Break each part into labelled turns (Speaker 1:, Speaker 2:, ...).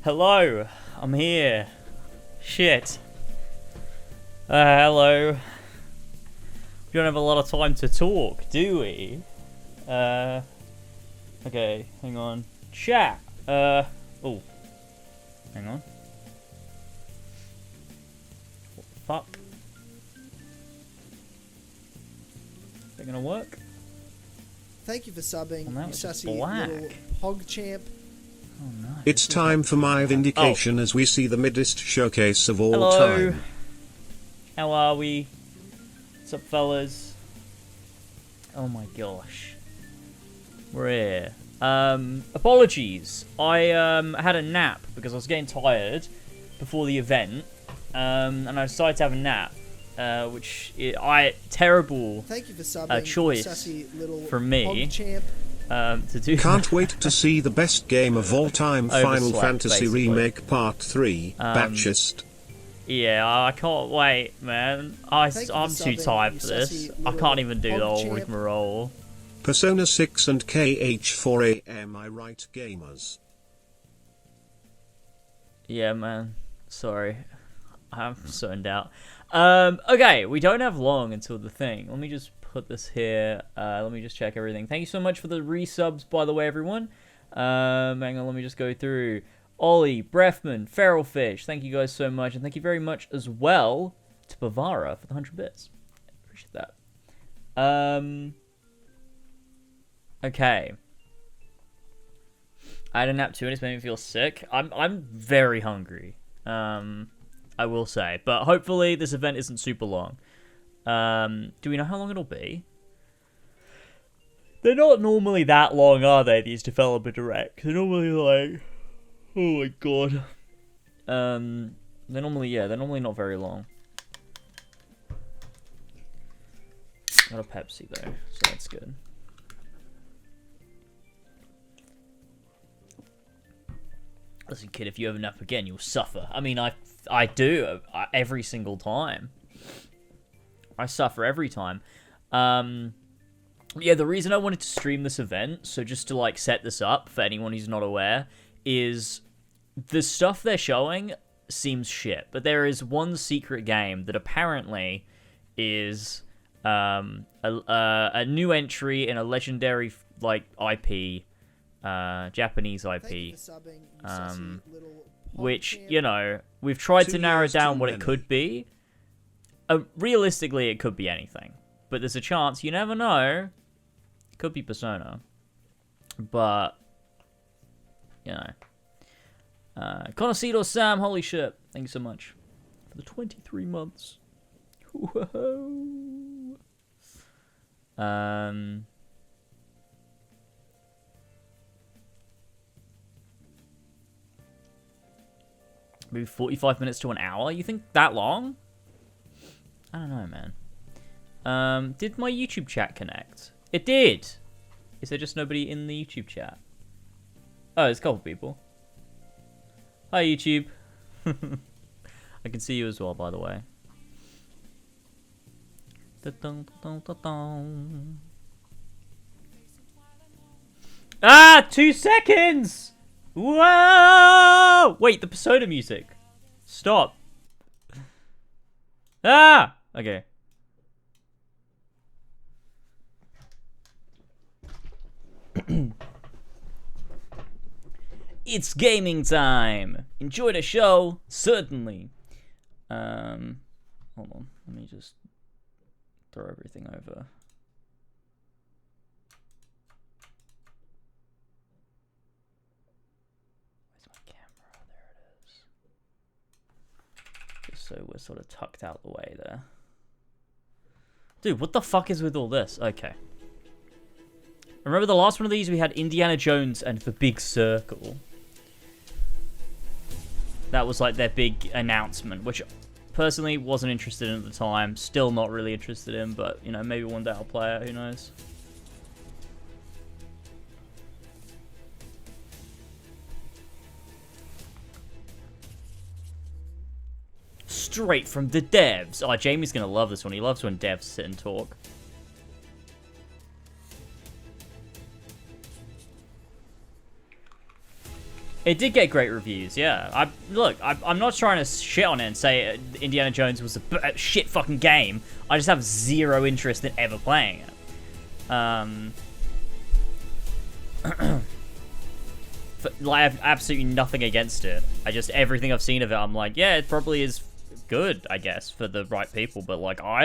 Speaker 1: Hello, I'm here. Shit. Hello. We don't have a lot of time to talk, do we? Okay, hang on. Chat. Oh. Hang on. What the fuck? Is that gonna work?
Speaker 2: Thank you for subbing,
Speaker 1: Well,
Speaker 2: you
Speaker 1: it's just
Speaker 2: sussy
Speaker 1: black.
Speaker 2: little hog champ.
Speaker 1: Oh no.
Speaker 3: It's time for my vindication as we see the middest showcase of all
Speaker 1: Hello.
Speaker 3: time.
Speaker 1: How are we? What's up, fellas? Oh my gosh. We're here. Apologies. I had a nap because I was getting tired before the event. And I decided to have a nap. Terrible
Speaker 2: Thank you for subbing,
Speaker 1: choice
Speaker 2: you sussy little
Speaker 1: from me.
Speaker 2: hog champ.
Speaker 1: to do.
Speaker 3: Can't wait to see the best game of all time, Final
Speaker 1: Overslept,
Speaker 3: Fantasy
Speaker 1: basically.
Speaker 3: Remake Part 3, Batchist.
Speaker 1: Yeah, I can't wait, man. I'm
Speaker 2: Thank you
Speaker 1: too
Speaker 2: for subbing,
Speaker 1: tired
Speaker 2: you
Speaker 1: for this.
Speaker 2: sussy
Speaker 1: I
Speaker 2: little
Speaker 1: can't even do the
Speaker 2: hog
Speaker 1: whole
Speaker 2: champ.
Speaker 1: rigmarole.
Speaker 3: Persona 6 and KH4AM, I right, gamers.
Speaker 1: Yeah, man. Sorry. I'm zoned out. Okay, we don't have long until the thing. Let me just put this here. Let me just check everything. Thank you so much for the resubs, by the way, everyone. Hang on, let me just go through. Ollie, Brefman, Feralfish, thank you guys so much. And thank you very much as well to Bavara for the 100 bits. Appreciate that. Okay. I had a nap too and it's made me feel sick. I'm very hungry. I will say. But hopefully this event isn't super long. Do we know how long it'll be? They're not normally that long, are they, these developer directs? They're normally like... Oh my god. They're normally not very long. Got a Pepsi though, so that's good. Listen, kid, if you have enough again, you'll suffer. I mean, I do every single time. I suffer every time. Yeah, the reason I wanted to stream this event, so just to like set this up for anyone who's not aware, is the stuff they're showing seems shit. But there is one secret game that apparently is a new entry in a legendary like IP, Japanese
Speaker 2: Thank you
Speaker 1: IP.
Speaker 2: for subbing, you sussy little hog
Speaker 1: Which,
Speaker 2: champ.
Speaker 1: you know, we've tried
Speaker 3: 2
Speaker 1: to narrow
Speaker 3: years
Speaker 1: down
Speaker 3: too
Speaker 1: what it
Speaker 3: many.
Speaker 1: could be. Realistically, it could be anything. But there's a chance, you never know. It could be Persona. But, you know. Conocido Sam, holy shit. Thank you so much. For the 23 months. Whoa. Maybe 45 minutes to an hour? You think that long? I don't know, man. Did my YouTube chat connect? It did! Is there just nobody in the YouTube chat? Oh, there's a couple people. Hi, YouTube. I can see you as well, by the way. Ah! 2 seconds! Whoa! Wait, the Persona music. Stop. Ah! Okay. It's gaming time. Enjoy the show, certainly. Hold on. Let me just throw everything over. Where's my camera? There it is. Just so we're sort of tucked out the way there. Dude, what the fuck is with all this? Okay. Remember the last one of these, we had Indiana Jones and the Big Circle. That was like their big announcement, which personally wasn't interested in at the time. Still not really interested in, but, you know, maybe one day I'll play it, who knows. Straight from the devs. Oh, Jamie's gonna love this one. He loves when devs sit and talk. It did get great reviews, yeah. I'm not trying to shit on it and say Indiana Jones was a shit fucking game. I just have zero interest in ever playing it. I have absolutely nothing against it. Everything I've seen of it, I'm like, yeah, it probably is good, I guess, for the right people. But like, I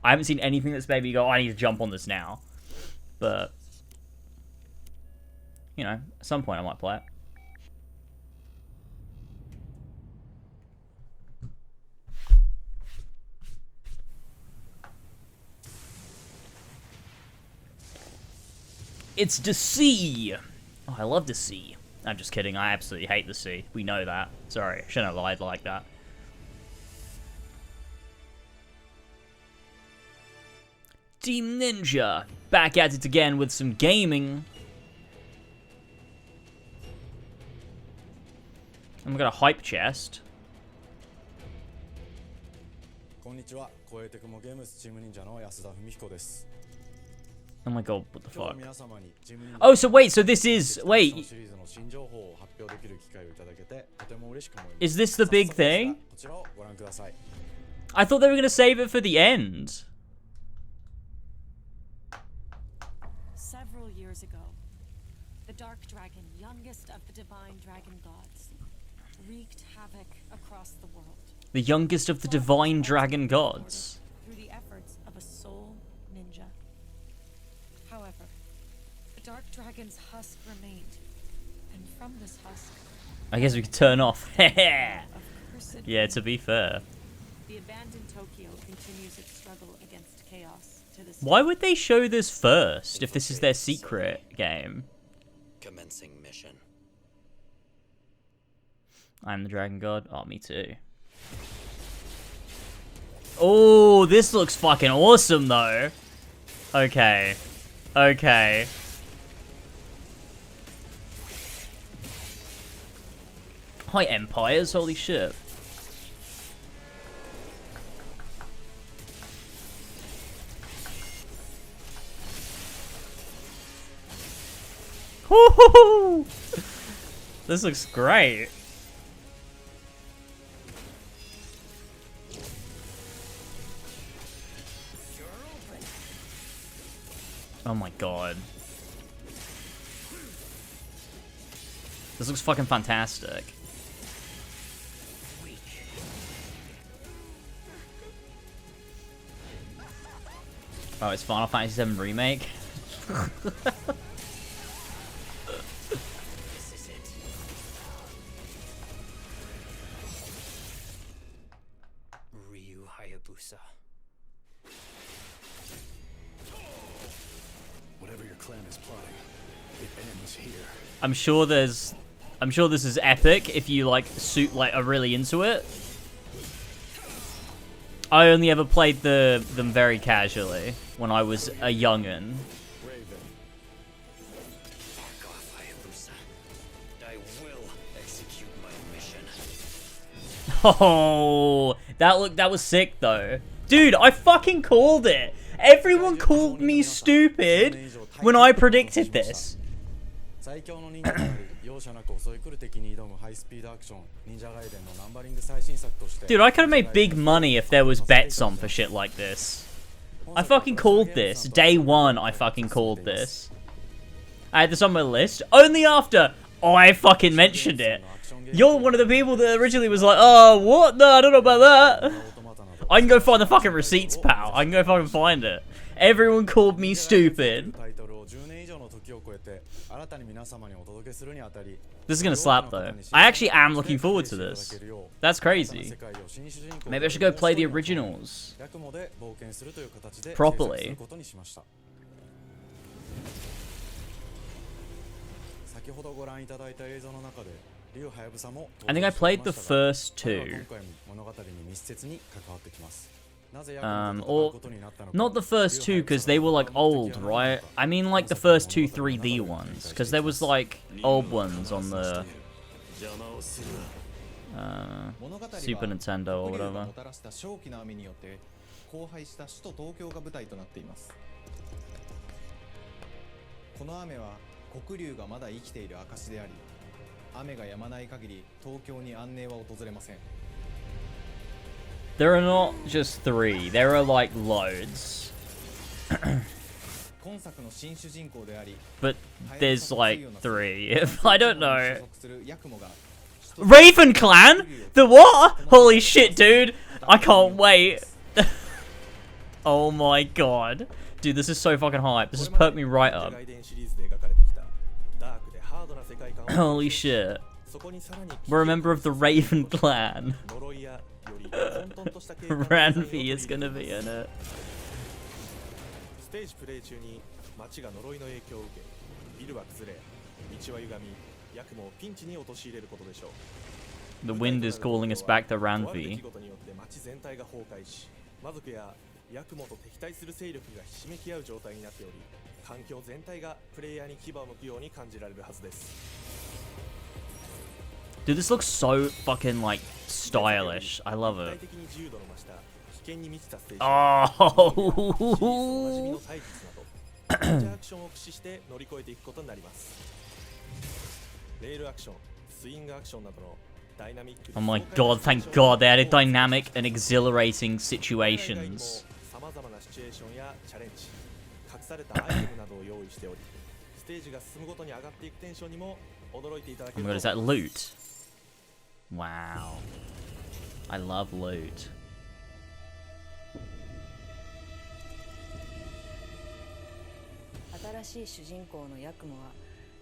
Speaker 1: haven't seen anything that's made me go, I need to jump on this now. But you know, at some point I might play it. It's the sea. Oh, I love the sea. I'm just kidding. I absolutely hate the sea. We know that. Sorry, I shouldn't have lied like that. Team Ninja, back at it again with some gaming. And we got a hype chest. Oh my god, what the fuck? Oh, so wait, so this is... Wait. Is this the big thing? I thought they were going to save it for the end.
Speaker 4: Several years ago, the Dark Dragon, youngest of the divine dragon gods, wreaked havoc across the world.
Speaker 1: The youngest of the divine dragon gods.
Speaker 4: Through the efforts of a soul ninja. However, the Dark Dragon's husk remained, and from this husk,
Speaker 1: I guess we could turn off. Yeah,
Speaker 4: yeah,
Speaker 1: to be fair.
Speaker 4: The abandoned Tokyo continues its struggle against chaos to this
Speaker 1: Why would they show this first if this is their secret game?
Speaker 5: Commencing mission.
Speaker 1: I'm the dragon god. Oh, me too. Oh, this looks fucking awesome though. Okay. Okay. Hi, Empires. Holy shit. Woohoo! This looks great. Oh my god. This looks fucking fantastic. Oh, it's Final Fantasy VII Remake?
Speaker 5: This is it. Ryu Hayabusa.
Speaker 6: Whatever your clan is plotting, it ends here.
Speaker 1: I'm sure this is epic if you like are really into it. I only ever played them very casually when I was a youngin'.
Speaker 6: Raven.
Speaker 5: Back off, Hayabusa. I will execute my mission.
Speaker 1: Oh, that was sick though. Dude, I fucking called it. Everyone called me stupid when I predicted this. Dude, I could have made big money if there was bets on for shit like this. I fucking called this. Day one, I fucking called this. I had this on my list only after I fucking mentioned it. You're one of the people that originally was like, oh, what? No, I don't know about that. I can go find the fucking receipts, pal. I can go fucking find it. Everyone called me stupid. This is gonna slap though. I actually am looking forward to this. That's crazy. Maybe I should go play the originals properly. I think I played the first two. Or not the first two because they were like old, right? I mean like the first two 3D ones because there was like old ones on the Super Nintendo or whatever.
Speaker 7: この雨は黒龍がまだ生きている証であり、雨が止まない限り東京に安寧は訪れません。
Speaker 1: There are not just 3. There are like loads.
Speaker 7: 今作の新主人公であり
Speaker 1: But there's like 3. If I don't know.
Speaker 7: 所属するヤクモが
Speaker 1: Raven Clan? The what? Holy shit, dude. I can't wait. Oh my god. Dude, this is so fucking hype. This has perked me right up.
Speaker 6: ガイデンシリーズで描かれてきたダークでハードな世界観を
Speaker 1: Holy shit.
Speaker 6: そこにさらに
Speaker 1: We're a member of the Raven Clan.
Speaker 6: 呪いやより混沌とした景観の
Speaker 1: Ranvi is gonna be in it.
Speaker 6: ステージプレイ中に街が呪いの影響を受けビルは崩れ道は歪みヤクモをピンチに陥れることでしょう。
Speaker 1: The wind is calling us back to
Speaker 6: とある出
Speaker 1: Ranvi.
Speaker 6: 来事によって街全体が崩壊し魔族やヤクモと敵対する勢力がひしめき合う状態になっており環境全体がプレイヤーに牙を向くように感じられるはずです。
Speaker 1: Dude, this looks so fucking like stylish. I love
Speaker 6: 立体
Speaker 1: it.
Speaker 6: 的に自由度の増した危険に満ちたステージ おなじみの
Speaker 1: Oh.
Speaker 6: 対決などニンジャアクションを駆使して乗り越えていくことになります。レールアクション、スイングアクションなどのダイナミック
Speaker 1: Oh my god, thank god they added dynamic and exhilarating situations.
Speaker 6: さまざまなシチュエーションやチャレンジ、隠されたアイテムなどを用意しており、ステージが進むごとに上がっていくテンションにも驚いていただけ
Speaker 1: Oh
Speaker 6: る
Speaker 1: my god, is that loot? Wow. I love loot.
Speaker 8: 新しい主人公のヤクモは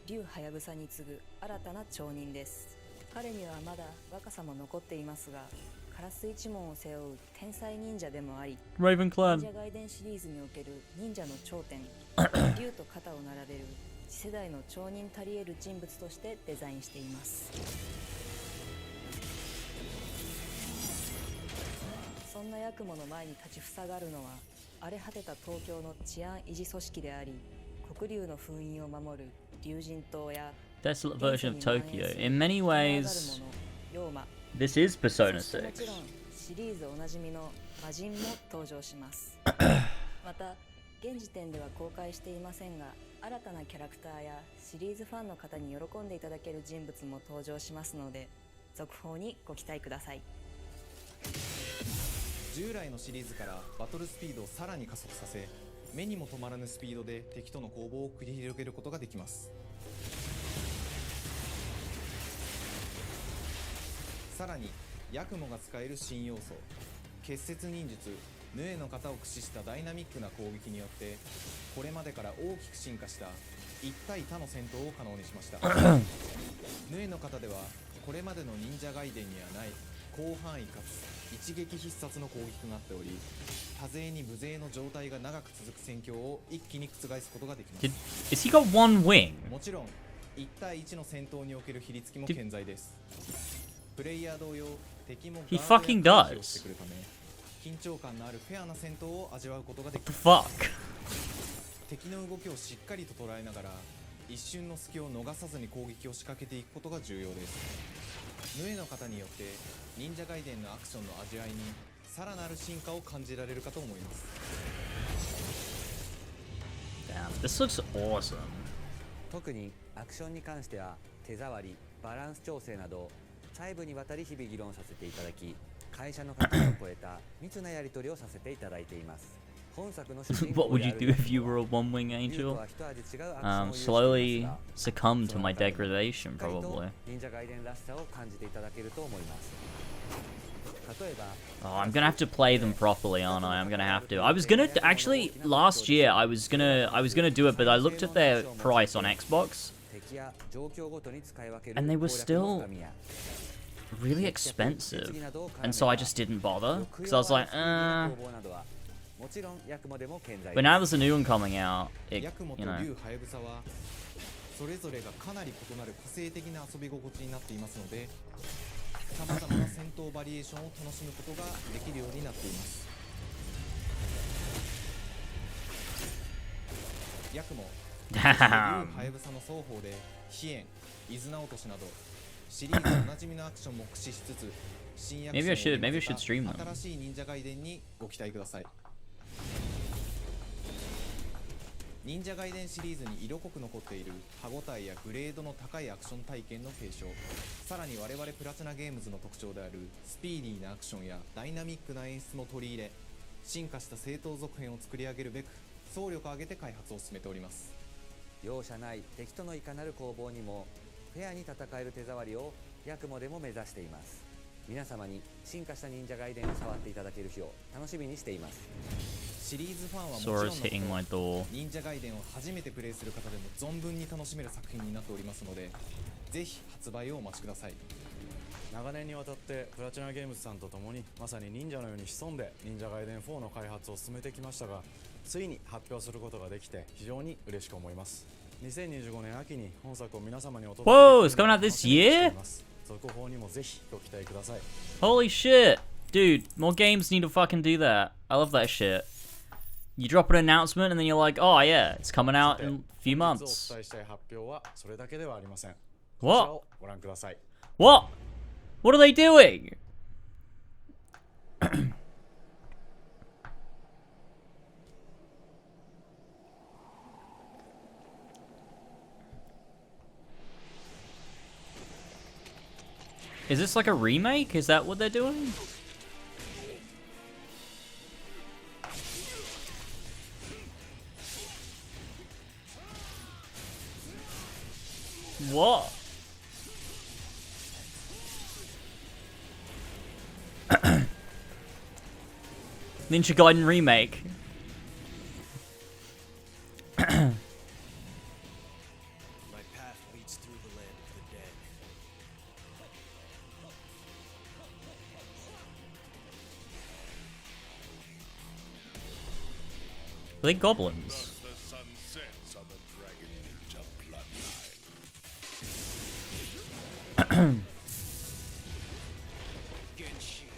Speaker 8: 竜ハヤブサに次ぐ新たな町人です。彼にはまだ若さも残っていますが、カラス一門を背負う天才忍者でもあり、
Speaker 1: Raven
Speaker 8: 忍
Speaker 1: Clan.
Speaker 8: 者ガイデンシリーズにおける忍者の頂点竜と肩を並べる次世代の町人たり得る人物としてデザインしています。そんなヤクモの前に立ちふさがるのは荒れ果てた東京の治安維持組織であり、黒竜の封印を守る竜神島や
Speaker 1: Desolate version of Tokyo. In many ways,
Speaker 8: 妖魔、
Speaker 1: this is Persona
Speaker 8: そしても
Speaker 1: 6.
Speaker 8: ちろんシリーズおなじみの魔人も登場します。また現時点では公開していませんが、新たなキャラクターやシリーズファンの方に喜んでいただける人物も登場しますので、続報にご期待ください。
Speaker 7: 従来のシリーズからバトルスピードをさらに加速させ、目にも止まらぬスピードで敵との攻防を繰り広げることができます。さらにヤクモが使える新要素、結節忍術ヌエの型を駆使したダイナミックな攻撃によってこれまでから大きく進化した1対他の戦闘を可能にしました。ヌエの型ではこれまでの忍者ガイデンにはない広範囲かつ一撃必殺の攻撃となっており、多勢に無勢の状態が長く続く戦況を一気に覆すことができます。
Speaker 1: Is he got one wing?
Speaker 7: もちろん1対1の戦闘における比率きも健在です。プレイヤー同様、敵も
Speaker 1: He
Speaker 7: ガード
Speaker 1: fucking
Speaker 7: や回避を
Speaker 1: does.
Speaker 7: してくるため、緊張感のあるフェアな戦闘を味わうことができ
Speaker 1: The
Speaker 7: ます。
Speaker 1: fuck?
Speaker 7: 敵の動きをしっかりと捉えながら一瞬の隙を逃さずに攻撃を仕掛けていくことが重要です。ヌエの方によって忍者ガイデンのアクションの味わいにさらなる進化を感じられるかと思います。
Speaker 1: Damn, this looks awesome.
Speaker 9: 特にアクションに関しては手触り、バランス調整など細部にわたり日々議論させていただき、会社の垣根を超えた密なやり取りをさせていただいています。本作の主人
Speaker 1: What
Speaker 9: 公
Speaker 1: would
Speaker 9: で
Speaker 1: you
Speaker 9: ある
Speaker 1: do if you were a one wing
Speaker 9: 竜と
Speaker 1: angel?
Speaker 9: は一味違うアクションを有しています
Speaker 1: Slowly
Speaker 9: が、
Speaker 1: succumb
Speaker 9: そ
Speaker 1: to
Speaker 9: の
Speaker 1: my
Speaker 9: 中で
Speaker 1: degradation,
Speaker 9: しっかりと
Speaker 1: probably.
Speaker 9: 忍者ガイデンらしさを感じていただけると思います。例えば
Speaker 1: Oh, I'm gonna have to play them properly, aren't I? I'm gonna have to. I was gonna actually last year. I was gonna do it, but I looked at their price on Xbox,
Speaker 9: 敵や状況ごとに使い分ける
Speaker 1: and they were
Speaker 9: 攻略の
Speaker 1: still
Speaker 9: 深みや
Speaker 1: really expensive, and so I just didn't bother because I was like,
Speaker 9: もちろんヤクモでも健在
Speaker 1: But now there's a new one coming out. It,
Speaker 7: ヤクモと
Speaker 1: you know.
Speaker 7: 竜ハヤブサはそれぞれがかなり異なる個性的な遊び心地になっていますので、さまざまな戦闘バリエーションを楽しむことができるようになっています。ヤクモ、竜
Speaker 1: Damn.
Speaker 7: ハヤブサの双方で飛燕、伊豆名落としなどシリーズおなじみのアクションも駆使しつつ、新アクション
Speaker 1: Maybe I
Speaker 7: を
Speaker 1: should stream them.
Speaker 7: 新しい忍者ガイデンにご期待ください。忍者ガイデンシリーズに色濃く残っている歯ごたえやグレードの高いアクション体験の継承、さらに我々プラチナゲームズの特徴であるスピーディーなアクションやダイナミックな演出も取り入れ、進化した正当続編を作り上げるべく総力を挙げて開発を進めております。
Speaker 9: 容赦ない敵とのいかなる攻防にもフェアに戦える手触りをヤクモでも目指しています。皆様に進化した忍者ガイデンを触っていただける日を楽しみにしています。
Speaker 7: シリーズファンはもちろんの
Speaker 1: Sora's hitting my door.
Speaker 7: 忍者ガイデンを初めてプレイする方でも存分に楽しめる作品になっておりますので、ぜひ発売をお待ちください。
Speaker 10: 長年にわたってプラチナゲームズさんと共にまさに忍者のように潜んで忍者ガイデン4の開発を進めてきましたが、ついに発表することができて非常に嬉しく思います。2025年秋に本作を皆様にお届け
Speaker 1: Whoa,
Speaker 10: で
Speaker 1: it's
Speaker 10: きる
Speaker 1: coming
Speaker 10: のを
Speaker 1: out
Speaker 10: 楽
Speaker 1: this
Speaker 10: しみにしてい
Speaker 1: year?
Speaker 10: ます。続報にもぜひご期待ください。
Speaker 1: Holy shit. Dude, more games need to fucking do that. I love that shit. You drop an announcement and then you're like, oh yeah, it's coming out in a few
Speaker 10: 本日
Speaker 1: months.
Speaker 10: お伝えしたい発表はそれだけではありません。こち
Speaker 1: What?
Speaker 10: らをご覧ください。
Speaker 1: What? What are they doing? Is this like a remake? Is that what they're doing? What? Ninja Gaiden remake.
Speaker 5: My path leads through the land of the dead.
Speaker 1: Are they goblins?
Speaker 3: The sun sets on the Dragon Ninja bloodline.
Speaker 5: Genshin,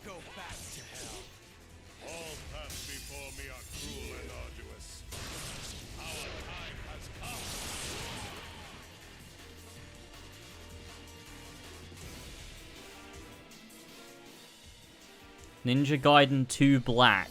Speaker 5: go back to hell.
Speaker 3: All paths before me are cruel and arduous. Our time has come.
Speaker 1: Ninja Gaiden 2 Black.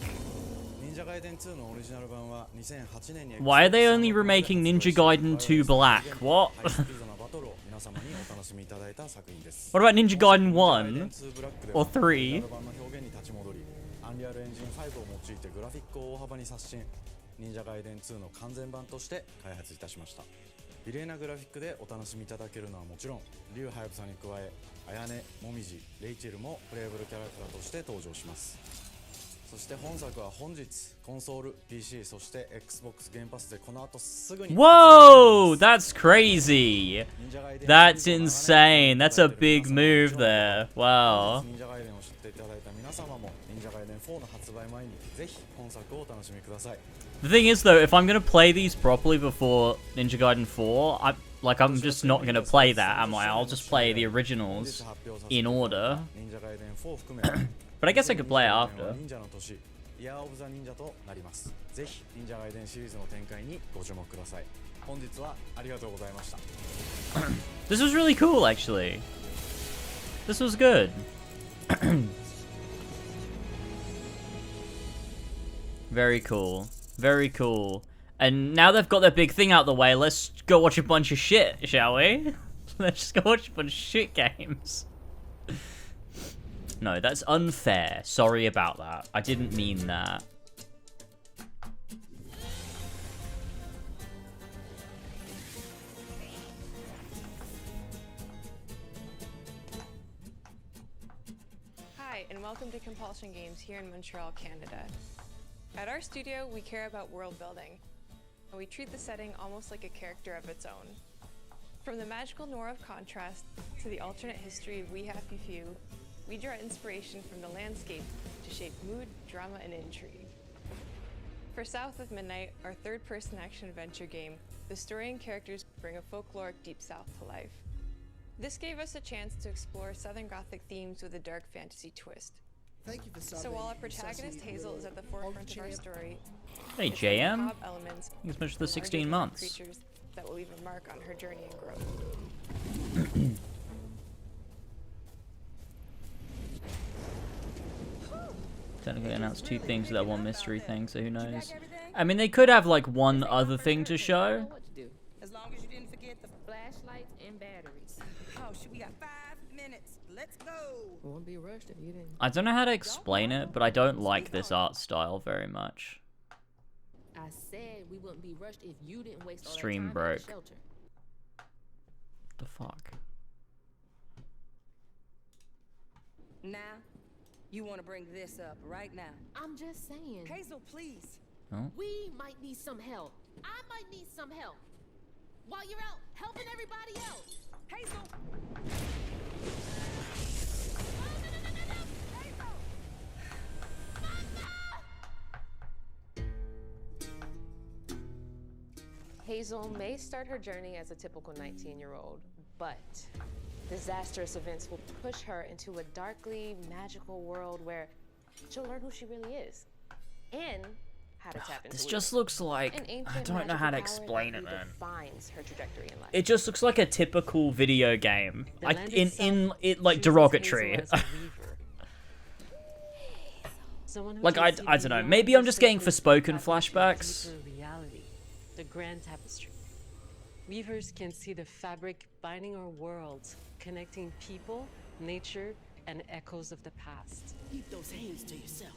Speaker 10: 忍者ガイデン2のオリジナル版は2008年に
Speaker 1: Why are they only remaking Ninja Gaiden 2 Black? What?
Speaker 10: ハイスピードなバトルを皆様にお楽しみいただいた作品です。
Speaker 1: What about Ninja Gaiden 1?
Speaker 10: 2ブラックで
Speaker 1: or
Speaker 10: は
Speaker 1: 3?
Speaker 10: オリジナル版の表現に立ち戻り、アンリアルエンジン5を用いてグラフィックを大幅に刷新、忍者ガイデン2の完全版として開発いたしました。美麗なグラフィックでお楽しみいただけるのはもちろん、リュウハヤブサに加え、アヤネ、モミジ、レイチェルもプレイブルキャラクターとして登場します。そして本作は本日コンソール、PC、そして Xbox ゲームパスでこの後すぐに
Speaker 1: Whoa! That's crazy! That's insane. That's a big move there. Wow.
Speaker 10: 忍者ガイデンを知っていただいた皆様も忍者ガイデン4の発売前にぜひ本作をお楽しみください。
Speaker 1: The thing is though, if I'm gonna play these properly before Ninja Gaiden 4, I'm just not gonna play that, am I? I'll just play the originals in order.
Speaker 10: 忍者ガイデン4を含め
Speaker 1: But I guess I could play it after.
Speaker 10: 忍者の年、イヤーオブザ忍者となります。ぜひ忍者ガイデンシリーズの展開にご注目ください。本日はありがとうございました。
Speaker 1: This was really cool, actually. This was good. Very cool. Very cool. And now they've got their big thing out the way, let's go watch a bunch of shit, shall we? Let's just go watch a bunch of shit games. No, that's unfair. Sorry about that. I didn't mean that.
Speaker 11: Hi, and welcome to Compulsion Games here in Montreal, Canada. At our studio, we care about world building, and we treat the setting almost like a character of its own. From the magical noir of contrast to the alternate history of We Happy Few, we draw inspiration from the landscape to shape mood, drama, and intrigue. For South of Midnight, our third-person action-adventure game, the story and characters bring a folkloric Deep South to life. This gave us a chance to explore Southern Gothic themes with a dark fantasy twist.
Speaker 2: Thank you for subbing.
Speaker 11: So while our protagonist Hazel is at the forefront of our story,
Speaker 1: Hey,
Speaker 11: it's
Speaker 1: JM.
Speaker 11: the macabre elements
Speaker 1: It's much the
Speaker 11: and
Speaker 1: 16
Speaker 11: larger
Speaker 1: months.
Speaker 11: creatures that will leave a mark on her journey and growth.
Speaker 1: Technically announced two things with that one mystery thing, so who knows? I mean, they could have like one other thing to show.
Speaker 12: As long as you didn't forget the flashlights and batteries. Oh, shoot, we got 5 minutes. Let's go.
Speaker 13: Won't be rushed if you didn't.
Speaker 1: I don't know how to explain it, but I don't like this art style very much.
Speaker 13: I said we wouldn't be rushed if you didn't waste all
Speaker 1: Stream
Speaker 13: that time at the
Speaker 1: broke.
Speaker 13: shelter.
Speaker 1: The fuck?
Speaker 12: Now, you want to bring this up right now.
Speaker 13: I'm just saying.
Speaker 12: Hazel, please.
Speaker 1: Oh.
Speaker 13: We might need some help. I might need some help. While you're out helping everybody else.
Speaker 12: Hazel!
Speaker 11: Hazel may start her journey as a typical 19-year-old, but disastrous events will push her into a darkly magical world where she'll learn who she really is and how to tap into
Speaker 1: This
Speaker 11: it.
Speaker 1: just looks like
Speaker 11: An
Speaker 1: I
Speaker 11: ancient
Speaker 1: don't know how to
Speaker 11: magical
Speaker 1: explain
Speaker 11: power
Speaker 1: it,
Speaker 11: that
Speaker 1: man.
Speaker 11: defines her trajectory in life.
Speaker 1: It just looks like a typical video game.
Speaker 11: The
Speaker 1: Like
Speaker 11: land
Speaker 1: in
Speaker 11: itself
Speaker 1: it like
Speaker 11: chooses
Speaker 1: derogatory.
Speaker 11: Hazel as a weaver. Someone who
Speaker 1: Like
Speaker 11: can see
Speaker 1: I don't know.
Speaker 11: beyond
Speaker 1: Maybe
Speaker 11: the
Speaker 1: I'm just getting
Speaker 11: surface
Speaker 1: Forspoken
Speaker 11: and tap into
Speaker 1: flashbacks.
Speaker 14: deeper reality, the grand tapestry. Weavers can see the fabric binding our worlds, connecting people, nature, and echoes of the past.
Speaker 13: Keep those hands to yourself.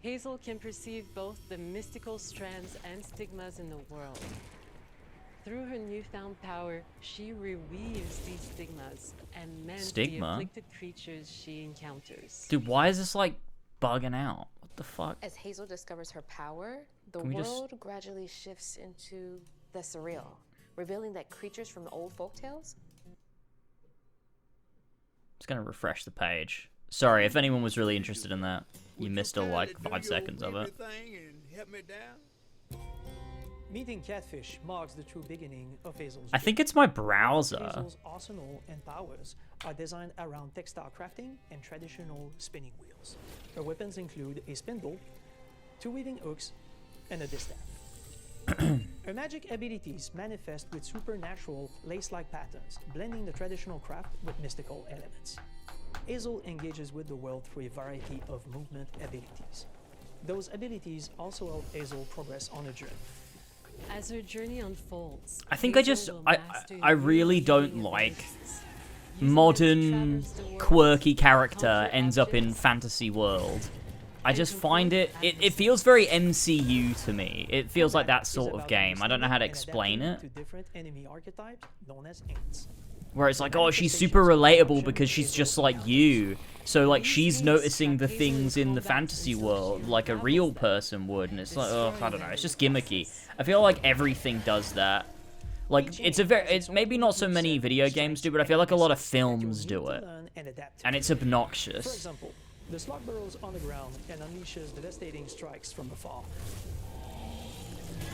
Speaker 14: Hazel can perceive both the mystical strands and stigmas in the world. Through her newfound power, she reweaves these stigmas and mends the
Speaker 1: Stigma?
Speaker 14: afflicted creatures she encounters.
Speaker 1: Dude, why is this like bugging out? What the fuck?
Speaker 11: As Hazel discovers her power, the
Speaker 1: Can we just-
Speaker 11: world gradually shifts into the surreal, revealing that creatures from the old folktales
Speaker 1: Just gonna refresh the page. Sorry, if anyone was really interested in that, you missed like 5 seconds of it.
Speaker 15: Meeting Catfish marks the true beginning of Hazel's
Speaker 1: I think it's my browser.
Speaker 15: Hazel's arsenal and powers are designed around textile crafting and traditional spinning wheels. Her weapons include a spindle, 2 weaving hooks, and a distaff. Her magic abilities manifest with supernatural lace-like patterns, blending the traditional craft with mystical elements. Hazel engages with the world through a variety of movement abilities. Those abilities also help Hazel progress on a journey.
Speaker 14: As her journey unfolds,
Speaker 1: I think I really don't like modern quirky character ends up in fantasy world. I just find it feels very MCU to me. It feels like that sort of game. I don't know how to explain it.
Speaker 15: To different enemy archetypes known as ants.
Speaker 1: Where it's like, oh, she's super relatable because she's just like you. So like she's noticing the things in the fantasy world like a real person would, and it's like, oh, I don't know, it's just gimmicky. I feel like everything does that. Like it's maybe not so many video games do, but I feel like a lot of films do it, and it's
Speaker 15: For
Speaker 1: obnoxious.
Speaker 15: example, the slug burrows on the ground and unleashes devastating strikes from afar,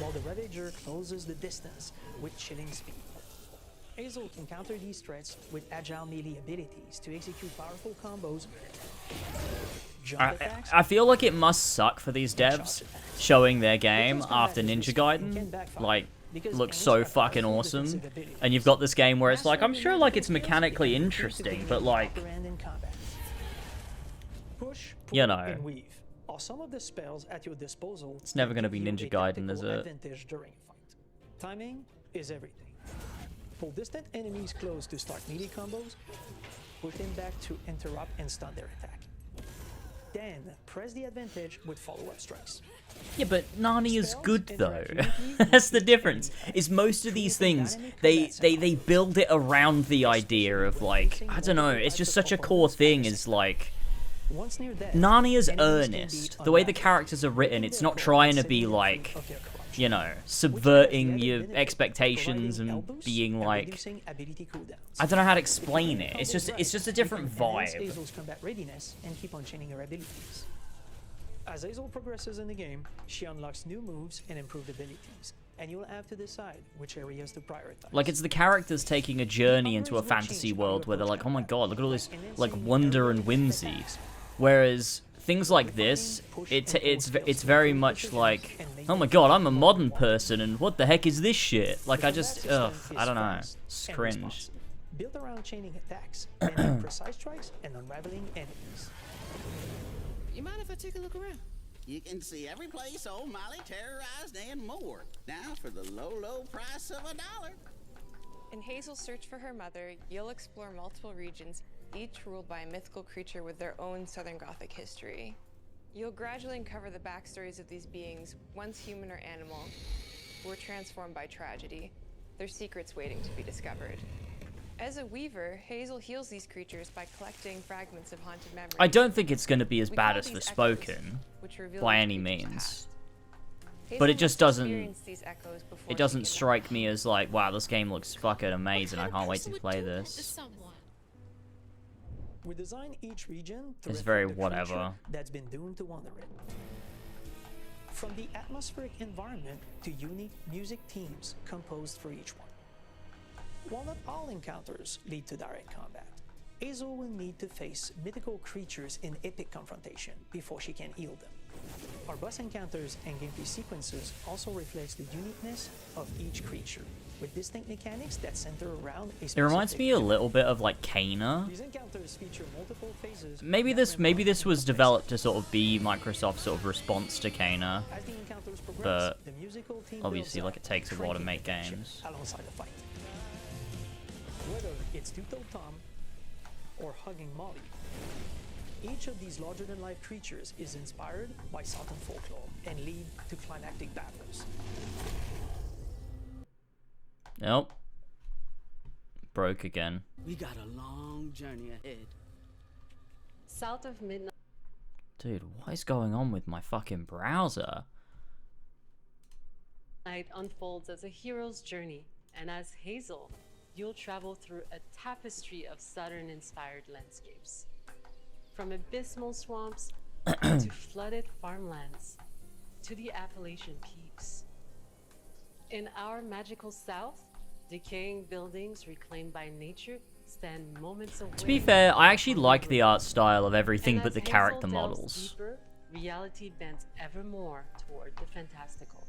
Speaker 15: while the Ravager closes the distance with chilling speed. Hazel can counter these threats with agile melee abilities to execute powerful combos, jump attacks,
Speaker 1: I feel like it must suck for these devs showing their game after Ninja Gaiden, like, looks so fucking awesome, and you've got this game where it's like, I'm sure like it's mechanically interesting, but like,
Speaker 15: upper end in combat. Push, pull,
Speaker 1: you know,
Speaker 15: and weave are some of the spells at your disposal.
Speaker 1: it's never gonna be
Speaker 15: to give you
Speaker 1: Ninja
Speaker 15: a
Speaker 1: Gaiden, is
Speaker 15: tactical
Speaker 1: it?
Speaker 15: advantage during a fight. Timing is everything. Pull distant enemies close to start melee combos. Push them back to interrupt and stun their attack. Then press the advantage with follow-up strikes.
Speaker 1: Yeah, but Nani is good though. That's the difference. Is most of these things they build it around the idea of like, I don't know, it's just such a core thing is like Narnia's earnest. The way the characters are written, it's not trying to be like, you know, subverting your expectations and being like, I don't know how to explain it. It's just a different
Speaker 15: Enhance
Speaker 1: vibe.
Speaker 15: Hazel's combat readiness and keep on chaining her abilities. As Hazel progresses in the game, she unlocks new moves and improved abilities, and you'll have to decide which areas to prioritize.
Speaker 1: Like, it's the characters taking a journey into a fantasy world where they're like, oh my god, look at all this, like, wonder and whimsy. Whereas, things like this, it's very much like, oh my god, I'm a modern person, and what the heck is this shit? Like, I just, ugh, I don't know. It's cringe.
Speaker 15: Built around chaining attacks, landing precise strikes, and unraveling enemies.
Speaker 13: You mind if I take a look around?
Speaker 16: You can see every place old Molly terrorized and more. Now for the low, low price of $1.
Speaker 11: In Hazel's search for her mother, you'll explore multiple regions, each ruled by a mythical creature with their own Southern Gothic history. You'll gradually uncover the backstories of these beings, once human or animal, who were transformed by tragedy, their secrets waiting to be discovered. As a weaver, Hazel heals these creatures by collecting fragments of haunted memories.
Speaker 1: I don't think it's going to be as
Speaker 11: We
Speaker 1: bad
Speaker 11: call
Speaker 1: as
Speaker 11: these
Speaker 1: Forspoken
Speaker 11: which reveal
Speaker 1: by
Speaker 11: each
Speaker 1: any
Speaker 11: creature's
Speaker 1: means.
Speaker 11: past.
Speaker 1: But
Speaker 11: Hazel
Speaker 1: it just
Speaker 11: must
Speaker 1: doesn't.
Speaker 11: experience these echoes before
Speaker 1: It
Speaker 11: she
Speaker 1: doesn't
Speaker 11: can
Speaker 1: strike me as like, wow, this game looks fucking amazing. I can't wait to play this.
Speaker 15: We design each region to
Speaker 1: It's
Speaker 15: reflect
Speaker 1: very
Speaker 15: the creature
Speaker 1: whatever.
Speaker 15: that's been doomed to wander it. From the atmospheric environment to unique music themes composed for each one. While not all encounters lead to direct combat, Hazel will need to face mythical creatures in epic confrontation before she can heal them. Our boss encounters and gameplay sequences also reflects the uniqueness of each creature, with distinct mechanics that center around a
Speaker 1: It reminds me a little bit of like Kana.
Speaker 15: These encounters feature multiple phases.
Speaker 1: Maybe this was developed to sort of be Microsoft's sort of response to Kana,
Speaker 15: As the encounters progress,
Speaker 1: but
Speaker 15: the musical theme
Speaker 1: obviously
Speaker 15: builds
Speaker 1: like it takes a while to
Speaker 15: cranking
Speaker 1: make
Speaker 15: the tension
Speaker 1: games.
Speaker 15: alongside the fight. Whether it's Two-Toed Tom or Hugging Molly, each of these larger-than-life creatures is inspired by Southern folklore and lead to climactic battles.
Speaker 1: Nope. Broke again.
Speaker 17: We got a long journey ahead.
Speaker 14: South of Midnight
Speaker 1: Dude, what is going on with my fucking browser?
Speaker 14: unfolds as a hero's journey, and as Hazel, you'll travel through a tapestry of Southern-inspired landscapes. From abysmal swamps to flooded farmlands to the Appalachian peaks. In our magical South, decaying buildings reclaimed by nature stand moments away.
Speaker 1: To be fair, I actually like the art style of everything
Speaker 14: And
Speaker 1: but
Speaker 14: as
Speaker 1: the
Speaker 14: Hazel
Speaker 1: character
Speaker 14: delves
Speaker 1: models.
Speaker 14: Deeper, reality bends ever more toward the fantastical.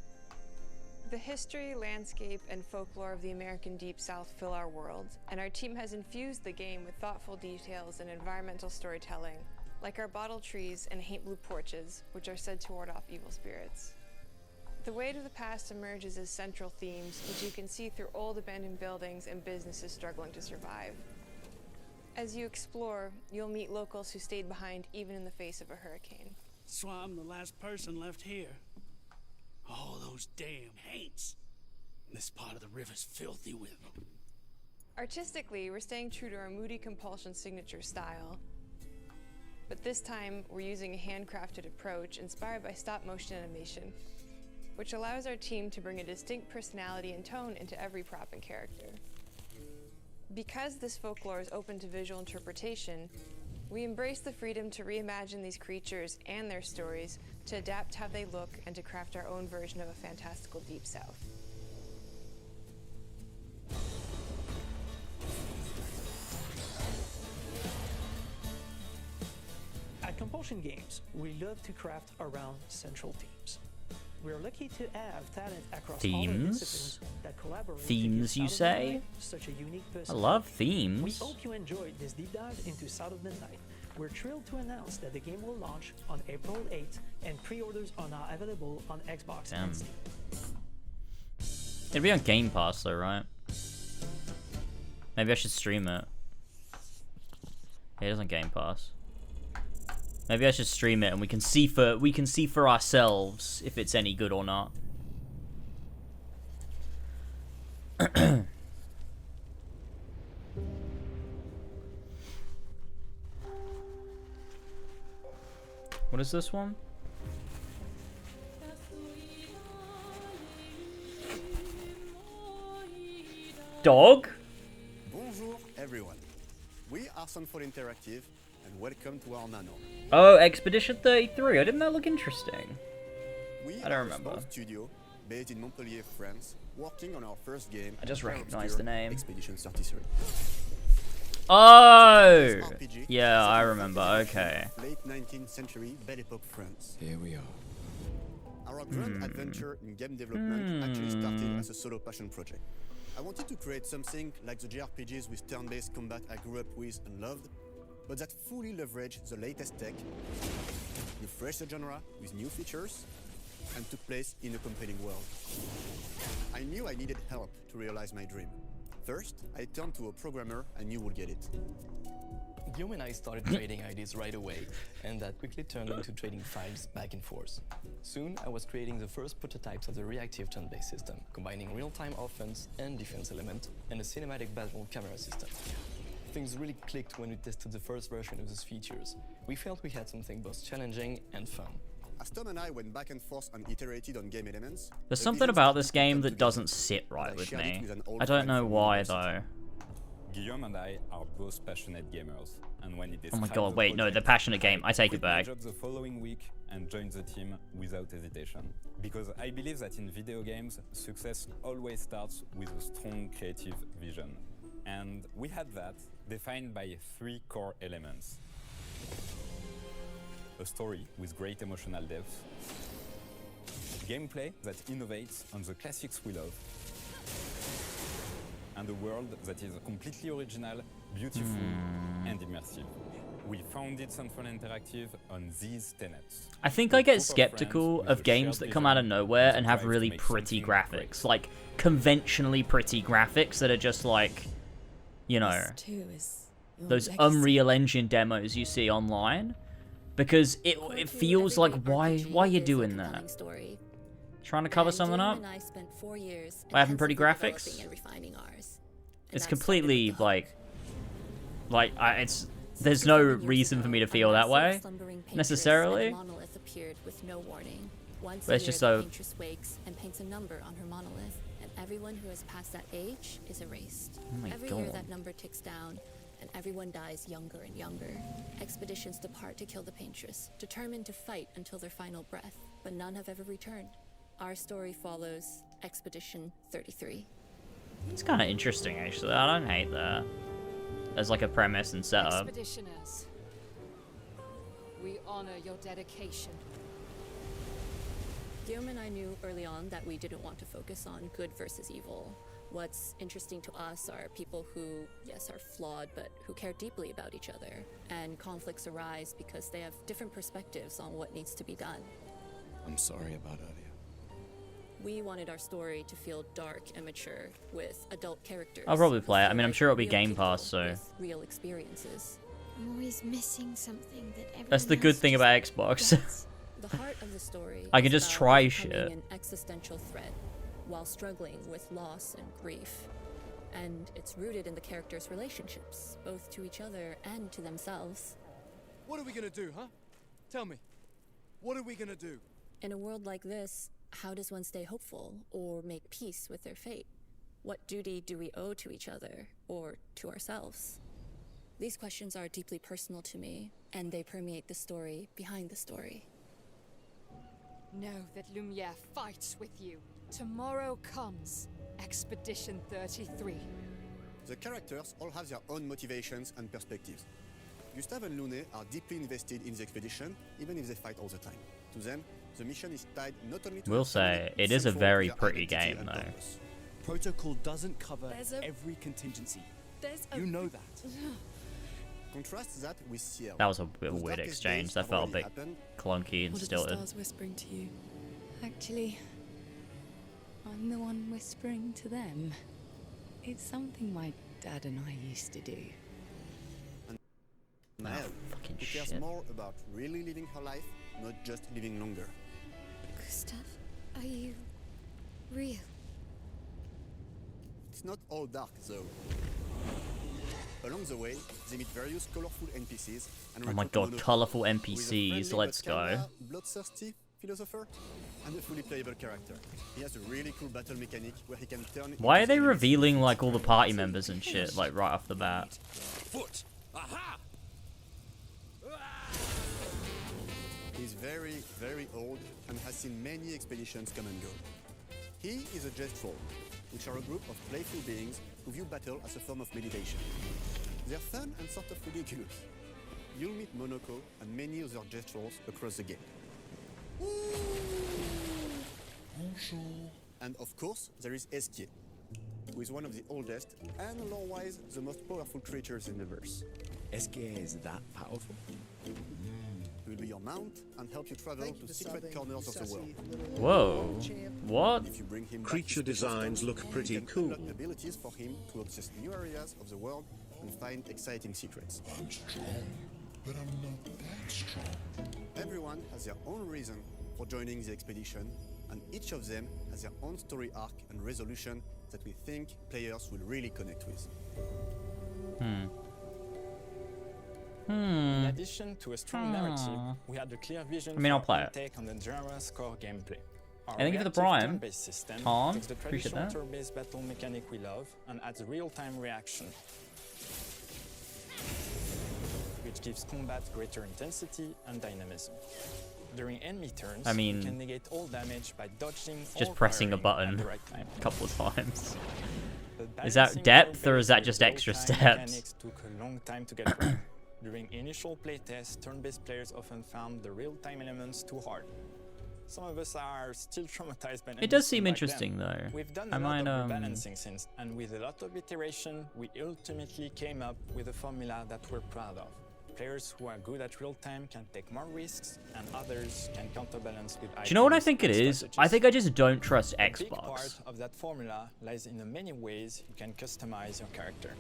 Speaker 11: The history, landscape, and folklore of the American Deep South fill our world, and our team has infused the game with thoughtful details and environmental storytelling, like our bottle trees and haint blue porches, which are said to ward off evil spirits. The weight of the past emerges as central themes, which you can see through old abandoned buildings and businesses struggling to survive. As you explore, you'll meet locals who stayed behind even in the face of a hurricane.
Speaker 17: That's why I'm the last person left here. All those damn haints. This part of the river's filthy with them.
Speaker 11: Artistically, we're staying true to our Moody Compulsion signature style, but this time we're using a handcrafted approach inspired by stop-motion animation, which allows our team to bring a distinct personality and tone into every prop and character. Because this folklore is open to visual interpretation, we embrace the freedom to reimagine these creatures and their stories, to adapt how they look, and to craft our own version of a fantastical Deep South.
Speaker 15: At Compulsion Games, we love to craft around central themes. We're lucky to have talent across all our
Speaker 1: Themes?
Speaker 15: disciplines that collaborate to
Speaker 1: Themes,
Speaker 15: give
Speaker 1: you
Speaker 15: South of
Speaker 1: say?
Speaker 15: Midnight such a unique
Speaker 1: I
Speaker 15: personality.
Speaker 1: love
Speaker 15: We
Speaker 1: themes.
Speaker 15: hope you enjoyed this deep dive into South of Midnight. We're thrilled to announce that the game will launch on April 8th, and pre-orders are now available on Xbox
Speaker 1: Damn.
Speaker 15: and Steam.
Speaker 1: It'll be on Game Pass though, right? Maybe I should stream it. Yeah, it is on Game Pass. Maybe I should stream it and we can see for ourselves if it's any good or not. What is this one? Dog?
Speaker 18: Bonjour everyone. We are Sunfall Interactive and welcome to our manor.
Speaker 1: Oh, Expedition 33. Didn't that look interesting?
Speaker 18: We
Speaker 1: I don't
Speaker 18: are
Speaker 1: remember.
Speaker 18: a small studio based in Montpellier, France, working on our first game.
Speaker 1: I just
Speaker 18: very
Speaker 1: recognized
Speaker 18: obscure
Speaker 1: the name.
Speaker 18: Expedition 33.
Speaker 1: Oh!
Speaker 18: RPG
Speaker 1: Yeah,
Speaker 18: set
Speaker 1: I
Speaker 18: in
Speaker 1: remember. Okay.
Speaker 18: Late 19th century Belle Epoque France.
Speaker 19: Here we are.
Speaker 18: Our grand adventure in game development actually started as a solo passion project. I wanted to create something like the JRPGs with turn-based combat I grew up with and loved, but that fully leveraged the latest tech refresh the genre with new features, and took place in a compelling world. I knew I needed help to realize my dream. First, I turned to a programmer I knew would get it.
Speaker 19: Guillaume and I started trading ideas right away, and that quickly turned into trading files back and forth. Soon, I was creating the first prototypes of the reactive turn-based system, combining real-time offense and defense element, and a cinematic battle camera system. Things really clicked when we tested the first version of those features. We felt we had something both challenging and fun.
Speaker 18: As Tom and I went back and forth and iterated on game elements,
Speaker 1: There's something about this game that doesn't sit right with me. I don't know why though.
Speaker 20: Guillaume and I are both passionate gamers, and when he
Speaker 1: Oh my
Speaker 20: described
Speaker 1: god,
Speaker 20: the
Speaker 1: wait, no,
Speaker 20: project,
Speaker 1: the passionate game. I take
Speaker 20: we
Speaker 1: it back.
Speaker 20: quit my job the following week and joined the team without hesitation. Because I believe that in video games, success always starts with a strong creative vision. And we had that, defined by 3 core elements. A story with great emotional depth, gameplay that innovates on the classics we love, and a world that is completely original, beautiful, and immersive. We founded Central Interactive on these tenets.
Speaker 1: I think I get skeptical of games that come out of nowhere and have really pretty graphics, like conventionally pretty graphics that are just like, you know, those Unreal Engine demos you see online, because it feels like why are you doing that? Trying to cover something up? By having pretty graphics? It's completely there's no reason for me to feel that way necessarily. But it's just so.
Speaker 21: And paints a number on her monolith, and everyone who has passed that age is erased.
Speaker 1: Oh my
Speaker 21: Every year
Speaker 1: God.
Speaker 21: that number ticks down, and everyone dies younger and younger. Expeditions depart to kill the paintress, determined to fight until their final breath, but none have ever returned. Our story follows Expedition 33.
Speaker 1: It's kind of interesting, actually. I don't hate that as like a premise and setup.
Speaker 22: Expeditioners, we honor your dedication.
Speaker 21: Guillaume and I knew early on that we didn't want to focus on good versus evil. What's interesting to us are people who, yes, are flawed, but who care deeply about each other. And conflicts arise because they have different perspectives on what needs to be done.
Speaker 10: I'm sorry about Aria.
Speaker 21: We wanted our story to feel dark and mature, with adult characters.
Speaker 1: I'll probably play it. I mean, I'm sure it'll be
Speaker 21: real
Speaker 1: Game
Speaker 21: people
Speaker 1: Pass, so
Speaker 21: with real experiences.
Speaker 13: I'm always missing something that everyone
Speaker 1: that's the good
Speaker 13: else
Speaker 1: thing
Speaker 13: just
Speaker 1: about Xbox.
Speaker 13: gets.
Speaker 21: The heart of the story
Speaker 1: I can
Speaker 21: is
Speaker 1: just
Speaker 21: about
Speaker 1: try
Speaker 21: becoming
Speaker 1: shit.
Speaker 21: an existential threat while struggling with loss and grief. And it's rooted in the characters' relationships, both to each other and to themselves.
Speaker 23: What are we gonna do, huh? Tell me. What are we gonna do?
Speaker 21: In a world like this, how does one stay hopeful or make peace with their fate? What duty do we owe to each other or to ourselves? These questions are deeply personal to me, and they permeate the story behind the story.
Speaker 22: Know that Lumiere fights with you. Tomorrow comes Expedition 33.
Speaker 18: The characters all have their own motivations and perspectives. Gustave and Lune are deeply invested in the expedition, even if they fight all the time. To them, the mission is tied not only to
Speaker 1: Will
Speaker 18: their family,
Speaker 1: say
Speaker 18: but
Speaker 1: it is a
Speaker 18: central to
Speaker 1: very
Speaker 18: their
Speaker 1: pretty
Speaker 18: identity
Speaker 1: game
Speaker 18: and
Speaker 1: though.
Speaker 18: purpose.
Speaker 23: Protocol doesn't cover
Speaker 21: There's a-
Speaker 23: every contingency.
Speaker 21: There's
Speaker 23: You know that.
Speaker 18: Contrast that with Ciel.
Speaker 1: That was a bit
Speaker 18: whose
Speaker 1: weird
Speaker 18: darkest
Speaker 1: exchange.
Speaker 18: days
Speaker 1: That
Speaker 18: have
Speaker 1: felt a
Speaker 18: already
Speaker 1: bit
Speaker 18: happened.
Speaker 1: clunky and
Speaker 24: What are the
Speaker 1: stilted.
Speaker 24: stars whispering to you? Actually, I'm the one whispering to them. It's something my dad and I used to do.
Speaker 18: Nael,
Speaker 1: fucking
Speaker 18: who cares
Speaker 1: shit.
Speaker 18: more about really living her life, not just living longer.
Speaker 13: Gustav, are you real?
Speaker 18: It's not all dark, though. Along the way, they meet various colorful NPCs and
Speaker 1: Oh my
Speaker 18: recruit
Speaker 1: god,
Speaker 18: Monaco,
Speaker 1: colorful
Speaker 18: who is a
Speaker 1: NPCs.
Speaker 18: friendly
Speaker 1: Let's
Speaker 18: but
Speaker 1: go.
Speaker 18: kinda bloodthirsty philosopher, and a fully playable character. He has a really cool battle mechanic where he can turn.
Speaker 1: Why are
Speaker 18: into
Speaker 1: they
Speaker 18: enemies.
Speaker 1: revealing like all the party members and shit like right off the bat?
Speaker 23: Foot. Aha!
Speaker 18: He's very, very old and has seen many expeditions come and go. He is a Jest Troll, which are a group of playful beings who view battle as a form of meditation. They're fun and sort of ridiculous. You'll meet Monaco and many other Jest Trolls across the game. And of course, there is Esquier, who is one of the oldest and lore-wise the most powerful creatures in the verse.
Speaker 23: Esquier is that powerful?
Speaker 18: He will be your mount and help you travel
Speaker 2: Thank you
Speaker 18: to
Speaker 2: for
Speaker 18: secret
Speaker 2: subbing,
Speaker 18: corners of the
Speaker 2: you
Speaker 18: world.
Speaker 2: sussy little
Speaker 1: Whoa.
Speaker 2: champ.
Speaker 1: What?
Speaker 18: If you bring him back
Speaker 4: Creature
Speaker 18: to Special
Speaker 4: designs
Speaker 18: Stone,
Speaker 4: look pretty
Speaker 18: you can
Speaker 4: cool.
Speaker 18: unlock abilities for him to access new areas of the world and find exciting secrets.
Speaker 3: I'm strong, but I'm not that strong.
Speaker 18: Everyone has their own reason for joining the expedition, and each of them has their own story arc and resolution that we think players will really connect with.
Speaker 6: In addition to a strong narrative, we had a clear vision
Speaker 1: I mean, I'll
Speaker 6: for
Speaker 1: play
Speaker 6: our
Speaker 1: it.
Speaker 6: take on the genre's core gameplay. Our
Speaker 1: Thank you for the
Speaker 6: reactive
Speaker 1: prime,
Speaker 6: turn-based system
Speaker 1: Tom.
Speaker 6: takes the
Speaker 1: Appreciate
Speaker 6: traditional
Speaker 1: that.
Speaker 6: turn-based battle mechanic we love and adds real-time reaction, which gives combat greater intensity and dynamism. During enemy turns,
Speaker 1: I mean,
Speaker 6: you can negate all damage by dodging
Speaker 1: Just
Speaker 6: or
Speaker 1: pressing a
Speaker 6: firing
Speaker 1: button
Speaker 6: at the right time.
Speaker 1: a couple of times.
Speaker 6: But
Speaker 1: Is that
Speaker 6: balancing
Speaker 1: depth or
Speaker 6: turn-based
Speaker 1: is that
Speaker 6: with
Speaker 1: just extra
Speaker 6: real-time
Speaker 1: steps?
Speaker 6: mechanics took a long time to get right. During initial playtests, turn-based players often found the real-time elements too hard. Some of us are still traumatized by
Speaker 1: It does
Speaker 6: enemies
Speaker 1: seem
Speaker 6: from back
Speaker 1: interesting
Speaker 6: then.
Speaker 1: though.
Speaker 6: We've done
Speaker 1: I
Speaker 6: a lot
Speaker 1: might
Speaker 6: of rebalancing since, and with a lot of iteration, we ultimately came up with a formula that we're proud of. Players who are good at real-time can take more risks, and others can counterbalance with
Speaker 1: Do you know what I
Speaker 6: items
Speaker 1: think it
Speaker 6: and
Speaker 1: is?
Speaker 6: strategies.
Speaker 1: I think I just don't trust
Speaker 6: A big part
Speaker 1: Xbox.
Speaker 6: of that formula lies in the many ways you can customize your character.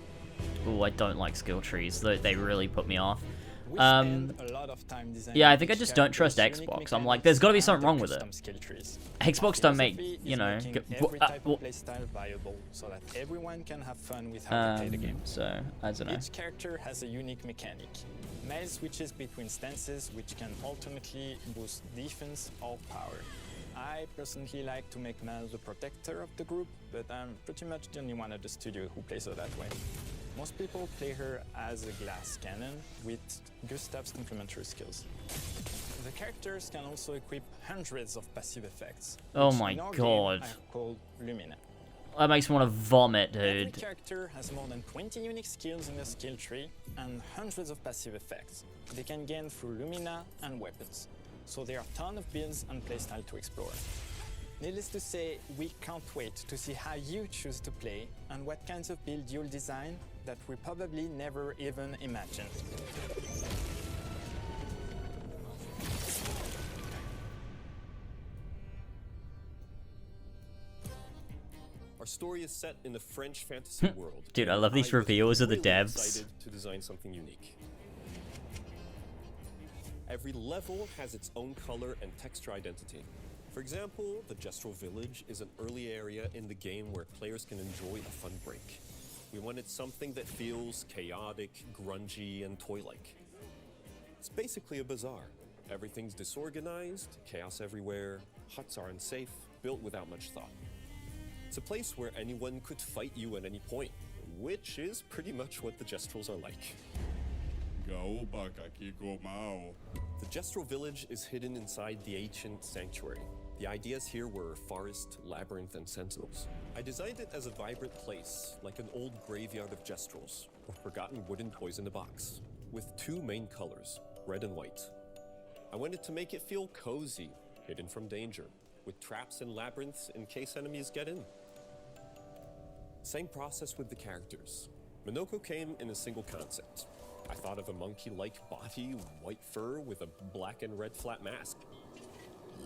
Speaker 1: Oh, I don't like skill trees. They really put me off.
Speaker 6: We spend a lot of time designing
Speaker 1: Yeah, I think I
Speaker 6: each
Speaker 1: just don't trust
Speaker 6: character's unique
Speaker 1: Xbox. I'm like,
Speaker 6: mechanics
Speaker 1: there's got to be
Speaker 6: and
Speaker 1: something
Speaker 6: their
Speaker 1: wrong with it.
Speaker 6: custom skill trees.
Speaker 1: Xbox
Speaker 6: Our
Speaker 1: don't make,
Speaker 6: philosophy
Speaker 1: you
Speaker 6: is
Speaker 1: know.
Speaker 6: making every type of playstyle viable so that everyone can have fun with how they play the game.
Speaker 1: So I don't know.
Speaker 6: Each character has a unique mechanic. Miles switches between stances, which can ultimately boost defense or power. I personally like to make Miles the protector of the group, but I'm pretty much the only one at the studio who plays her that way. Most people play her as a glass cannon with Gustav's complementary skills. The characters can also equip hundreds of passive effects.
Speaker 1: Oh
Speaker 6: which
Speaker 1: my
Speaker 6: in our
Speaker 1: God.
Speaker 6: game are called Lumina.
Speaker 1: That makes me want to vomit,
Speaker 6: Every
Speaker 1: dude.
Speaker 6: character has more than 20 unique skills in their skill tree and hundreds of passive effects. They can gain through Lumina and weapons. So there are a ton of builds and playstyle to explore. Needless to say, we can't wait to see how you choose to play and what kinds of build you'll design that we probably never even imagined.
Speaker 8: Our story is set in the French fantasy world.
Speaker 1: Dude, I
Speaker 8: and
Speaker 1: love these
Speaker 8: was
Speaker 1: reveals of the
Speaker 8: really
Speaker 1: devs.
Speaker 8: excited to design something unique. Every level has its own color and texture identity. For example, the Gestrel Village is an early area in the game where players can enjoy a fun break. We wanted something that feels chaotic, grungy, and toy-like. It's basically a bazaar. Everything's disorganized, chaos everywhere, huts are unsafe, built without much thought. It's a place where anyone could fight you at any point, which is pretty much what the Gestrels are like. The Gestrel village is hidden inside the ancient sanctuary. The ideas here were forest, labyrinth, and sentinels. I designed it as a vibrant place, like an old graveyard of Gestrels, or forgotten wooden toys in a box, with two main colors, red and white. I wanted to make it feel cozy, hidden from danger, with traps and labyrinths in case enemies get in. Same process with the characters. Minoko came in a single concept. I thought of a monkey-like body, white fur with a black and red flat mask.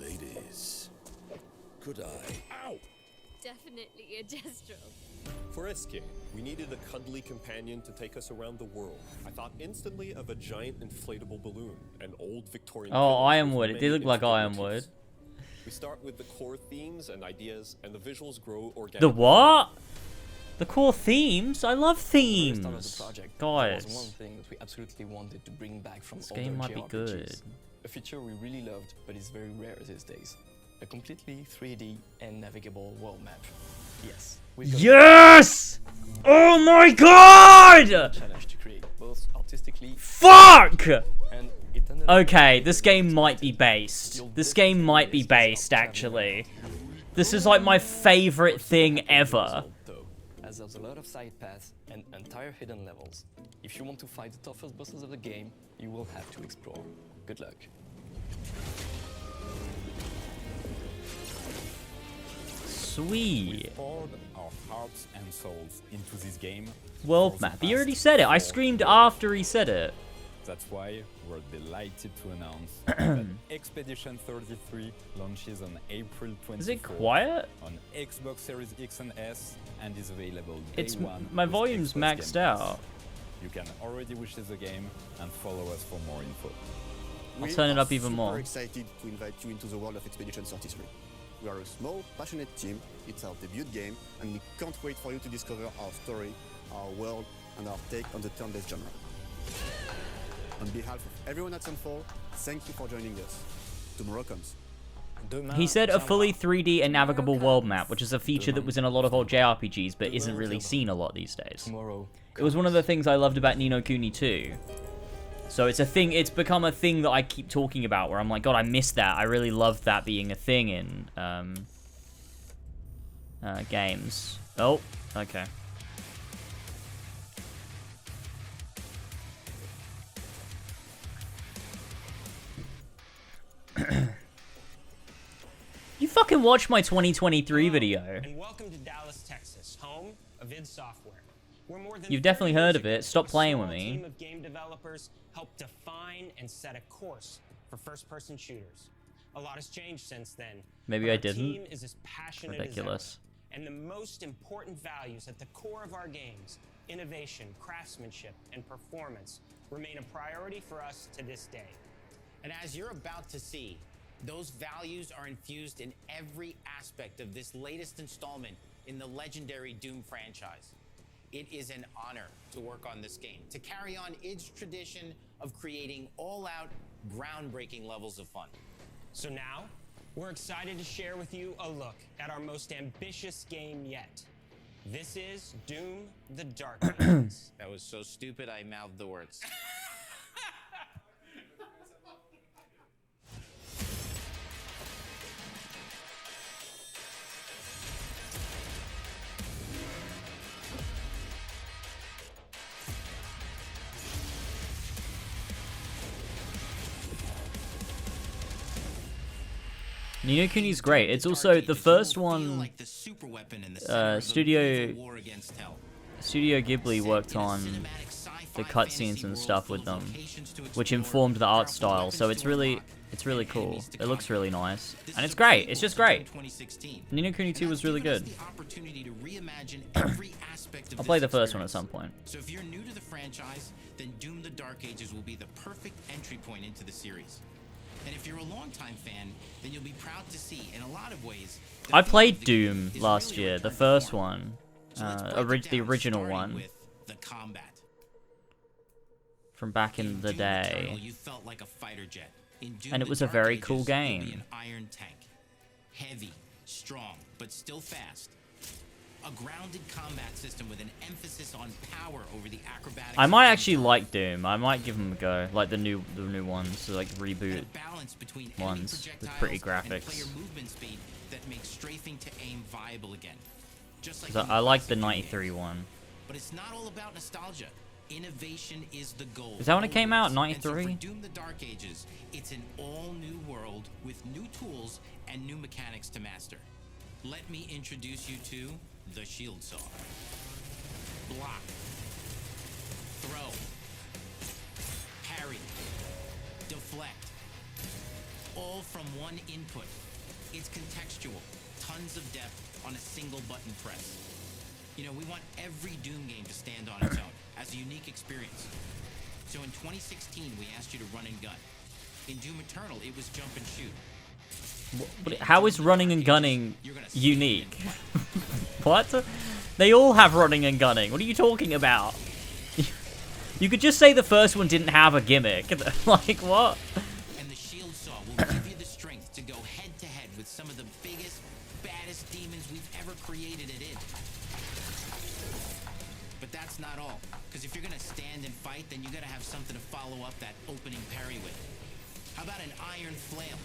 Speaker 4: Ladies, could I?
Speaker 8: Ow!
Speaker 13: Definitely a Gestrel.
Speaker 8: For Escape, we needed a cuddly companion to take us around the world. I thought instantly of a giant inflatable balloon, an old Victorian.
Speaker 1: Oh,
Speaker 8: village with
Speaker 1: Ironwood. It
Speaker 8: many
Speaker 1: did look like
Speaker 8: intricate
Speaker 1: Ironwood.
Speaker 8: motifs. We start with the core themes and ideas, and the visuals grow organically.
Speaker 1: The what? The core themes? I love
Speaker 19: From the
Speaker 1: themes.
Speaker 19: start of the project, there was one
Speaker 1: Guys.
Speaker 19: thing that we absolutely wanted to bring back from
Speaker 1: This
Speaker 19: older
Speaker 1: game might be
Speaker 19: JRPGs.
Speaker 1: good.
Speaker 19: A feature we really loved, but is very rare these days. A completely 3D and navigable world map. Yes. we've got
Speaker 1: Yes! Oh my god!
Speaker 19: challenge to create, both artistically.
Speaker 1: Fuck!
Speaker 19: And it ended up
Speaker 1: Okay, this game might be based. This game might be based, actually. This is like my favorite thing ever.
Speaker 19: though, as there's a lot of side paths and entire hidden levels. If you want to fight the toughest bosses of the game, you will have to explore. Good luck.
Speaker 1: Sweet.
Speaker 20: We poured our hearts and souls into this game.
Speaker 1: World map. He already said it. I screamed after he said it.
Speaker 20: That's why we're delighted to announce that Expedition 33 launches on April 24th.
Speaker 1: Is it quiet?
Speaker 20: On Xbox Series X and S and is available day
Speaker 1: It's
Speaker 20: one.
Speaker 1: my
Speaker 20: with
Speaker 1: volume's
Speaker 20: Xbox
Speaker 1: maxed
Speaker 20: Game Pass.
Speaker 1: out.
Speaker 20: You can already wishlist the game and follow us for more info.
Speaker 1: I'll turn it up even more.
Speaker 18: We're excited to invite you into the world of Expedition 33. We are a small, passionate team. It's our debut game, and we can't wait for you to discover our story, our world, and our take on the turn-based genre. On behalf of everyone at Sunfall, thank you for joining us. Tomorrow comes.
Speaker 1: He said a fully 3D and navigable world map, which is a feature that was in a lot of old JRPGs, but isn't really seen a lot these days. It was one of the things I loved about Ni no Kuni 2. So it's a thing, it's become a thing that I keep talking about, where I'm like, God, I missed that. I really loved that being a thing in games. Oh, okay. You fucking watched my 2023 video.
Speaker 5: And welcome to Dallas, Texas, home of id Software. We're more than
Speaker 1: You've definitely heard of it. Stop playing with
Speaker 5: a
Speaker 1: me.
Speaker 5: team of game developers helped define and set a course for first-person shooters. A lot has changed since then.
Speaker 1: Maybe
Speaker 5: but
Speaker 1: I
Speaker 5: our
Speaker 1: didn't.
Speaker 5: Team is as passionate
Speaker 1: Ridiculous.
Speaker 5: As ever. And the most important values at the core of our games, innovation, craftsmanship, and performance, remain a priority for us to this day.
Speaker 7: And as you're about to see, those values are infused in every aspect of this latest installment in the legendary Doom franchise. It is an honor to work on this game, to carry on its tradition of creating all-out, groundbreaking levels of fun.
Speaker 5: So now, we're excited to share with you a look at our most ambitious game yet. This is Doom: The Dark Ages.
Speaker 7: That was so stupid I mouthed the words.
Speaker 1: Ni no Kuni's great. It's also the first one Studio Ghibli worked on the cutscenes and stuff with them, which informed the art style. So it's really cool. It looks really nice, and it's great. It's just great. Ni no Kuni 2 was really good. I'll play the first one at some point.
Speaker 7: So if you're new to the franchise, then Doom: The Dark Ages will be the perfect entry point into the series. And if you're a longtime fan, then you'll be proud to see, in a lot of ways,
Speaker 1: I played Doom last year, the first one, the original one,
Speaker 7: the combat.
Speaker 1: from back in the day,
Speaker 7: You felt like a fighter jet. In Doom:
Speaker 1: and it
Speaker 7: The
Speaker 1: was a
Speaker 7: Dark
Speaker 1: very
Speaker 7: Ages,
Speaker 1: cool
Speaker 7: you'll be
Speaker 1: game.
Speaker 7: an iron tank, heavy, strong, but still fast. A grounded combat system with an emphasis on power over the acrobatics.
Speaker 1: I might actually like Doom. I might give them a go, like the new ones, like reboot ones with pretty graphics.
Speaker 7: Movement speed that makes strafing to aim viable again. Just like
Speaker 1: 'Cause I like the '93 one.
Speaker 7: But it's not all about nostalgia. Innovation is the goal.
Speaker 1: Is that when it came out?
Speaker 7: And so for
Speaker 1: '93?
Speaker 7: Doom: The Dark Ages, it's an all-new world with new tools and new mechanics to master. Let me introduce you to the Shield Saw. Block. Throw. Parry. Deflect. All from one input. It's contextual. Tons of depth on a single button press. You know, we want every Doom game to stand on its own as a unique experience. So in 2016, we asked you to run and gun. In Doom Eternal, it was jump and shoot.
Speaker 1: How is running and gunning unique? What? They all have running and gunning. What are you talking about? You could just say the first one didn't have a gimmick. Like, what?
Speaker 7: And the Shield Saw will give you the strength to go head-to-head with some of the biggest, baddest demons we've ever created at id. But that's not all. Because if you're gonna stand and fight, then you gotta have something to follow up that opening parry with. How about an iron flail?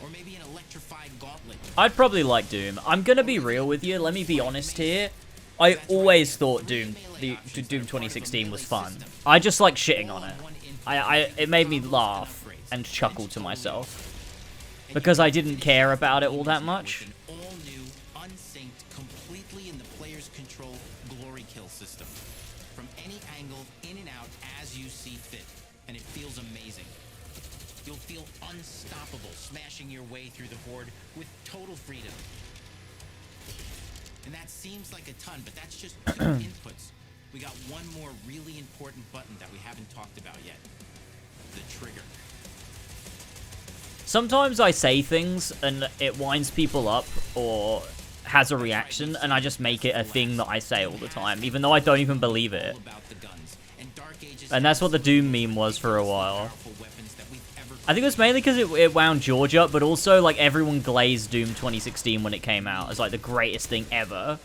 Speaker 7: Or maybe an electrified gauntlet.
Speaker 1: I'd probably like Doom. I'm gonna be real with you. Let me be honest here. I always thought Doom 2016 was fun. I just like shitting on it. It made me laugh and chuckle to myself because I didn't care about it all that much.
Speaker 7: All new, unsynced, completely in the player's control glory kill system. From any angle, in and out, as you see. feel unstoppable, smashing your way through the horde with total freedom. And that seems like a ton, but that's just 2 inputs. We got one more really important button that we haven't talked about yet. The trigger.
Speaker 1: Sometimes I say things and it winds people up or has a reaction, and I just make it a thing that I say all the time, even though I don't even believe it. And that's what the Doom meme was for a while. I think it was mainly because it wound George up, but also like everyone glazed Doom 2016 when it came out as like the greatest thing ever.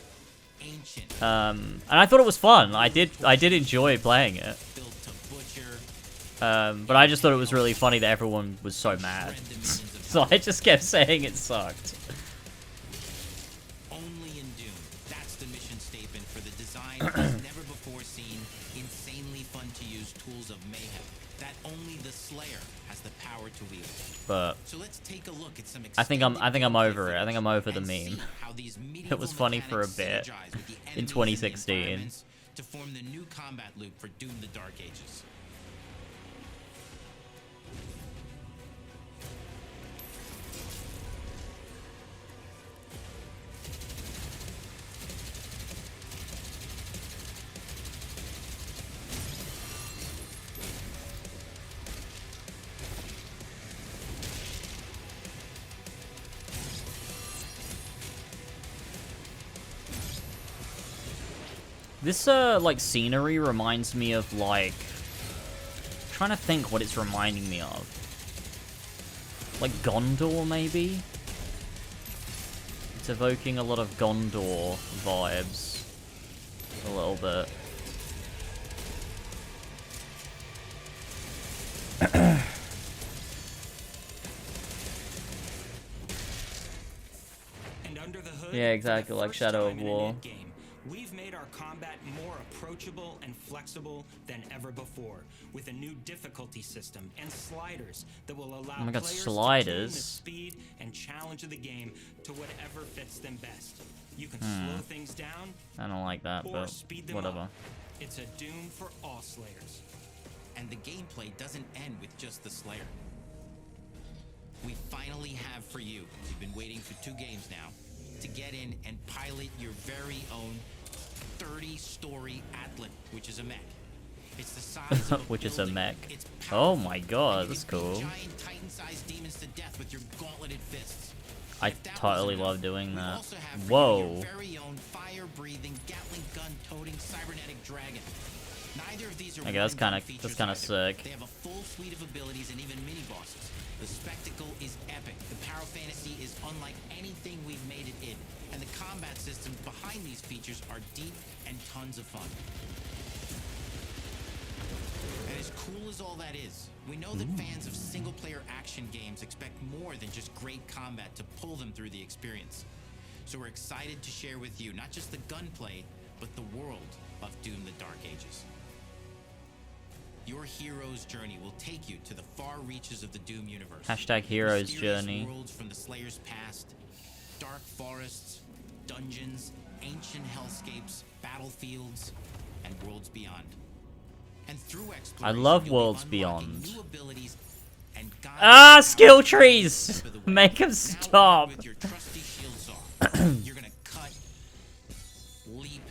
Speaker 1: And I thought it was fun. I did enjoy playing it. But I just thought it was really funny that everyone was so mad. So I just kept saying it sucked.
Speaker 7: Only in Doom. That's the mission statement for the design of these never before seen, insanely fun to use tools of mayhem that only the Slayer has the power to wield.
Speaker 1: But
Speaker 7: so let's take a look at some
Speaker 1: I think I'm over it. I think I'm over the meme. It was funny for a bit in 2016.
Speaker 7: To form the new combat loop for Doom: The Dark Ages.
Speaker 1: This, like, scenery reminds me of, like... I'm trying to think what it's reminding me of. Like, Gondor, maybe? It's evoking a lot of Gondor vibes. A little bit.
Speaker 5: And under the hood,
Speaker 1: Yeah, exactly, like Shadow of War.
Speaker 5: We've made our combat more approachable and flexible than ever before, with a new difficulty system and sliders that will allow
Speaker 1: Oh my God,
Speaker 5: players
Speaker 1: sliders.
Speaker 5: to tune the speed and challenge of the game to whatever fits them best. You can slow things down
Speaker 1: I don't like that,
Speaker 5: or
Speaker 1: but
Speaker 5: speed them
Speaker 1: whatever.
Speaker 5: up. It's a Doom for all Slayers.
Speaker 7: And the gameplay doesn't end with just the Slayer. We finally have for you, you've been waiting for 2 games now, to get in and pilot your very own 30-story Atlan, which is a mech. It's the size of a
Speaker 1: Which is a
Speaker 7: building.
Speaker 1: mech.
Speaker 7: It's
Speaker 1: Oh my god, that's cool.
Speaker 7: giant Titan-sized demons to death with your gauntleted fists.
Speaker 1: I totally love doing that.
Speaker 7: Also have for you
Speaker 1: Whoa.
Speaker 7: your very own fire-breathing, Gatling gun-toting cybernetic dragon. Neither of these are
Speaker 1: Okay, that's
Speaker 7: one-and-done
Speaker 1: kinda
Speaker 7: features
Speaker 1: kinda
Speaker 7: either.
Speaker 1: sick.
Speaker 7: They have a full suite of abilities and even mini-bosses. The spectacle is epic. The Power Fantasy is unlike anything we've made it in. And the combat systems behind these features are deep and tons of fun. And as cool as all that is, we know that fans of single-player action games expect more than just great combat to pull them through the experience. So we're excited to share with you not just the gunplay, but the world of Doom: The Dark Ages. Your hero's journey will take you to the far reaches of the Doom universe.
Speaker 1: Hashtag hero's
Speaker 7: Mysterious
Speaker 1: journey.
Speaker 7: worlds from the Slayer's past, dark forests, dungeons, ancient hellscapes, battlefields, and worlds beyond. And through exploration,
Speaker 1: I love
Speaker 7: you'll be
Speaker 1: Worlds
Speaker 7: unlocking
Speaker 1: Beyond.
Speaker 7: new abilities and guided
Speaker 1: Ah,
Speaker 7: powers
Speaker 1: skill trees!
Speaker 7: to the way.
Speaker 1: Make him
Speaker 7: Now
Speaker 1: stop.
Speaker 7: with your trusty shield saw, you're gonna cut, leap,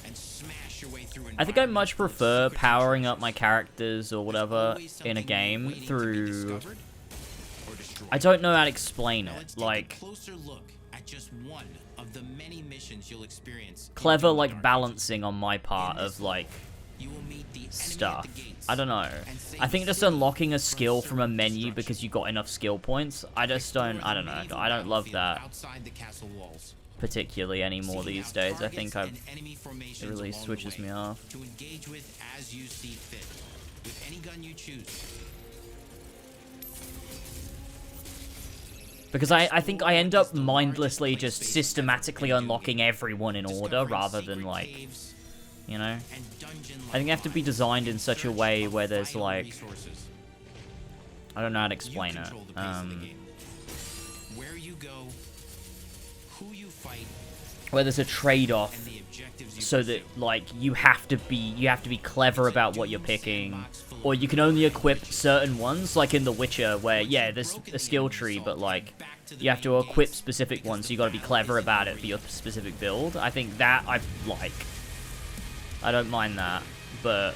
Speaker 7: and smash your way through
Speaker 1: I think I much prefer powering up my characters or whatever in a game through... I don't know how to explain it. Like,
Speaker 7: closer look at just one of the many missions you'll experience.
Speaker 1: clever, like, balancing on my part of, like, stuff. I don't know. I think just unlocking a skill from a menu because you got enough skill points, I don't know. I don't love that
Speaker 7: Outside the castle walls.
Speaker 1: particularly anymore these days. I think it really switches me off.
Speaker 7: To engage with as you see fit, with any gun you choose.
Speaker 1: Because I think I end up mindlessly just systematically unlocking everyone in order rather than, like, you know? I think they have to be designed in such a way where there's, like... I don't know how to explain it.
Speaker 7: Where you go, who you fight,
Speaker 1: where there's a trade-off, so that like you have to be clever about what you're picking, or you can only equip certain ones, like in The Witcher, where yeah, there's a skill tree, but like you have to equip specific ones, so you got to be clever about it for your specific build. I think that I like. I don't mind that, but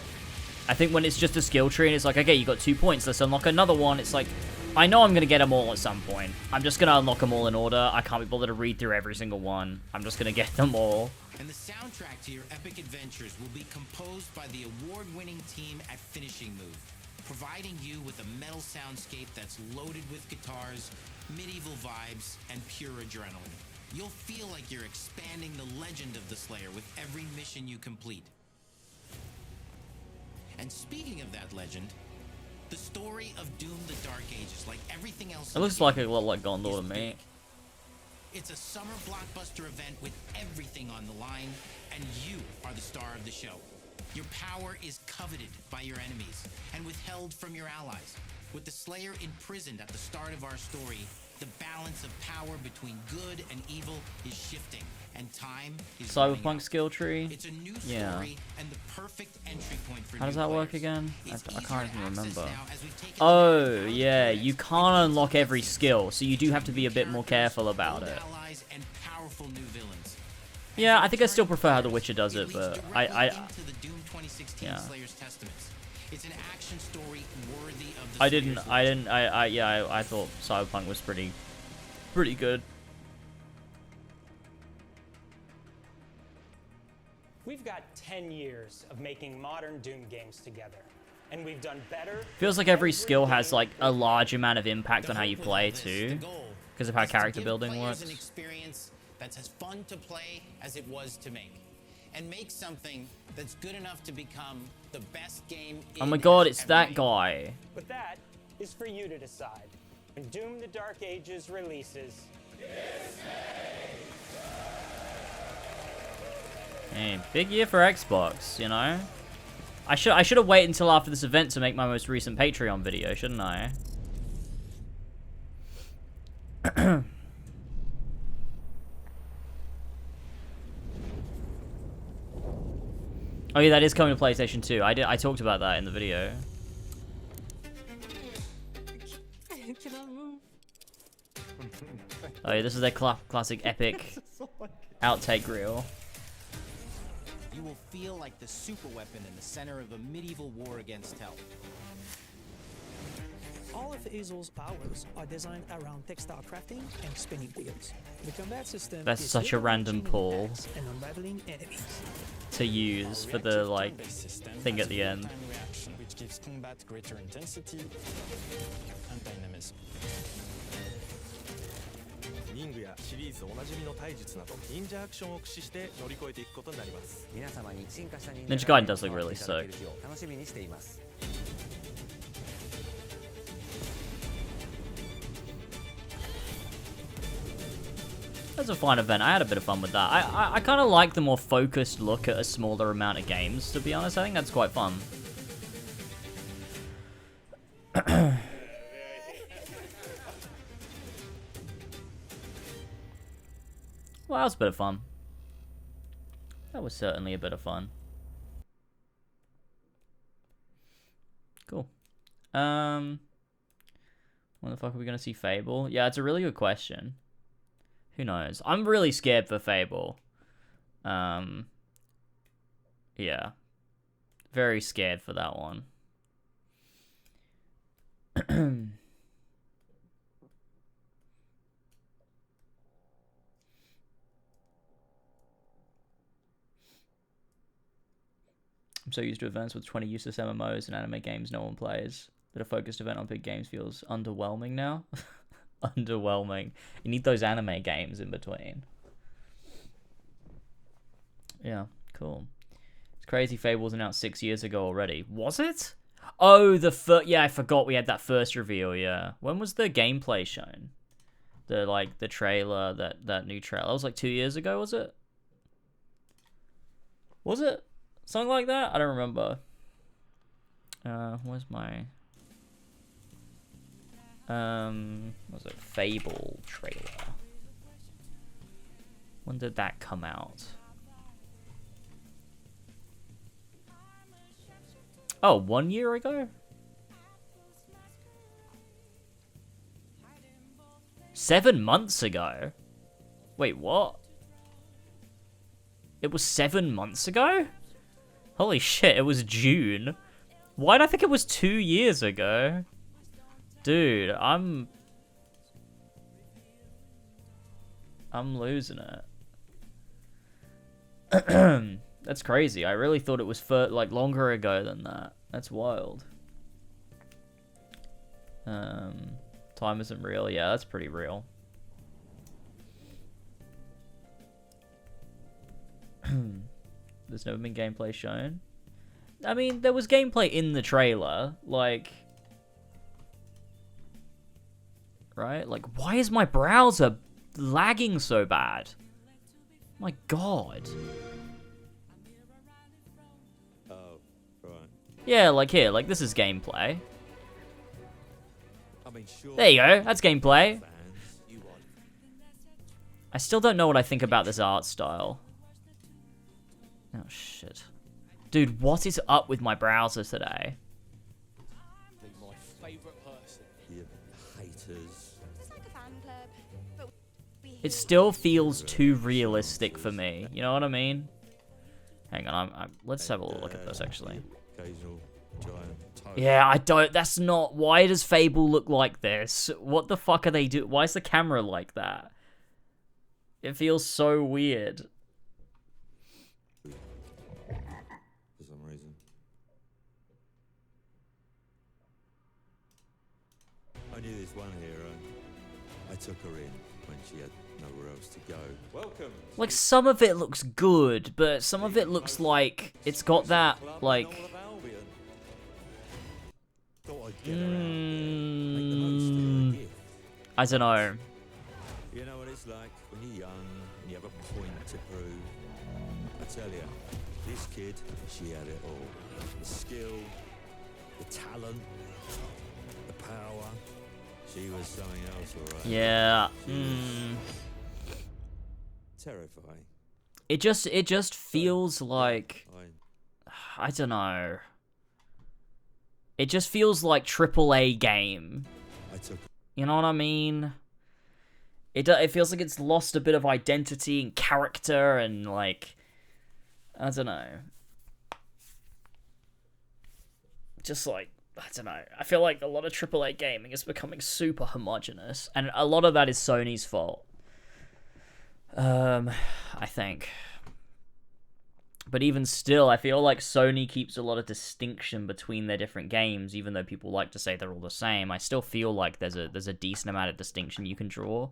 Speaker 1: I think when it's just a skill tree and it's like, okay, you got 2 points, let's unlock another one. It's like, I know I'm going to get them all at some point. I'm just going to unlock them all in order. I can't be bothered to read through every single one. I'm just going to get them all.
Speaker 7: And the soundtrack to your epic adventures will be composed by the award-winning team at Finishing Move, providing you with a metal soundscape that's loaded with guitars, medieval vibes, and pure adrenaline. You'll feel like you're expanding the legend of the Slayer with every mission you complete. And speaking of that legend, the story of Doom the Dark Ages, like everything else...
Speaker 1: It looks like a lot like Gondor to me.
Speaker 7: It's a summer blockbuster event with everything on the line, and you are the star of the show. Your power is coveted by your enemies and withheld from your allies. With the Slayer imprisoned at the start of our story, the balance of power between good and evil is shifting, and time is running
Speaker 1: Cyberpunk
Speaker 7: out.
Speaker 1: skill tree?
Speaker 7: It's a new
Speaker 1: Yeah.
Speaker 7: story and the perfect entry point for
Speaker 1: How does
Speaker 7: new
Speaker 1: that work
Speaker 7: players.
Speaker 1: again?
Speaker 7: It's
Speaker 1: I can't even remember.
Speaker 7: now as we've taken
Speaker 1: Oh, yeah, you can't unlock every skill, so you do have to be a bit more careful about it.
Speaker 7: allies and powerful new villains.
Speaker 1: Yeah, I think I still prefer how The Witcher does it, but
Speaker 7: Into the Doom 2016
Speaker 1: yeah.
Speaker 7: Slayer's Testaments. It's an action story worthy of the
Speaker 1: I thought Cyberpunk was pretty good.
Speaker 5: We've got 10 years of making modern Doom games together, and we've done better.
Speaker 1: Feels like every skill has like a large amount of impact on how you play too, because of how character building
Speaker 7: Players
Speaker 1: works.
Speaker 7: an experience that's as fun to play as it was to make, and make something that's good enough to become the best game.
Speaker 1: Oh my god, it's that guy.
Speaker 5: But that is for you to decide. When Doom the Dark Ages releases,
Speaker 1: Hey, big year for Xbox, you know? I should have waited until after this event to make my most recent Patreon video, shouldn't I? Oh yeah, that is coming to PlayStation 2. I talked about that in the video.
Speaker 22: Can I move?
Speaker 1: Oh yeah, this is their classic epic outtake reel.
Speaker 7: You will feel like the super weapon in the center of a medieval war against hell.
Speaker 15: All of Azel's powers are designed around textile crafting and spinning wheels. The combat system
Speaker 1: That's
Speaker 15: is
Speaker 1: such a
Speaker 15: built on
Speaker 1: random
Speaker 15: chaining
Speaker 1: pull
Speaker 15: attacks and unraveling enemies.
Speaker 1: to use for the like thing at the end.
Speaker 6: Time reaction, which gives combat greater intensity and dynamism.
Speaker 9: 忍具やシリーズおなじみの体術など忍者アクションを駆使して乗り越えていくことになります皆様に進化した忍
Speaker 1: Ninja Gaiden does look really sick.
Speaker 9: 楽しみにしています
Speaker 1: That's a fun event. I had a bit of fun with that. I kind of like the more focused look at a smaller amount of games, to be honest. I think that's quite fun. Well, that was a bit of fun. That was certainly a bit of fun. Cool. When the fuck are we gonna see Fable? Yeah, it's a really good question. Who knows? I'm really scared for Fable. Yeah. Very scared for that one. I'm so used to events with 20 useless MMOs and anime games no one plays that a focused event on big games feels underwhelming now. Underwhelming. You need those anime games in between. Yeah, cool. It's crazy Fable was announced 6 years ago already. Was it? Oh, yeah, I forgot we had that first reveal, yeah. When was the gameplay shown? The trailer, that new trailer. That was like 2 years ago, was it? Was it? Something like that? I don't remember. Where's my... was it Fable trailer? When did that come out? Oh, 1 year ago? 7 months ago? Wait, what? It was 7 months ago? Holy shit, it was June. Why did I think it was 2 years ago? Dude, I'm losing it. That's crazy. I really thought it was like longer ago than that. That's wild. Time isn't real. Yeah, that's pretty real. There's never been gameplay shown. I mean, there was gameplay in the trailer, like... Right? Like, why is my browser lagging so bad? My god.
Speaker 12: Oh, right.
Speaker 1: Yeah, like here, like this is gameplay.
Speaker 12: I mean, sure.
Speaker 1: There you go, that's gameplay. I still don't know what I think about this art style. Oh shit. Dude, what is up with my browser today?
Speaker 12: My favourite person. You haters.
Speaker 14: It's like a fan club, but
Speaker 1: It still feels too realistic for me. You know what I mean? Hang on, let's have a look at this actually.
Speaker 12: Occasional giant toe.
Speaker 1: Yeah, I don't. That's not. Why does Fable look like this? What the fuck are they doing? Why is the camera like that? It feels so weird.
Speaker 12: For some reason. I knew this one hero. I took her in when she had nowhere else to go. Welcome.
Speaker 1: Like, some of it looks good, but some of it looks like it's got that, like... I don't know.
Speaker 12: You know what it's like when you're young and you have a point to prove. I tell you, this kid, she had it all. The skill, the talent, the power. She was something else, alright.
Speaker 1: Yeah.
Speaker 12: Terrifying.
Speaker 1: It just feels like... I don't know. It just feels like AAA game. You know what I mean? It feels like it's lost a bit of identity and character and, like... I don't know. Just like... I don't know. I feel like a lot of AAA gaming is becoming super homogenous, and a lot of that is Sony's fault. I think. But even still, I feel like Sony keeps a lot of distinction between their different games, even though people like to say they're all the same. I still feel like there's a decent amount of distinction you can draw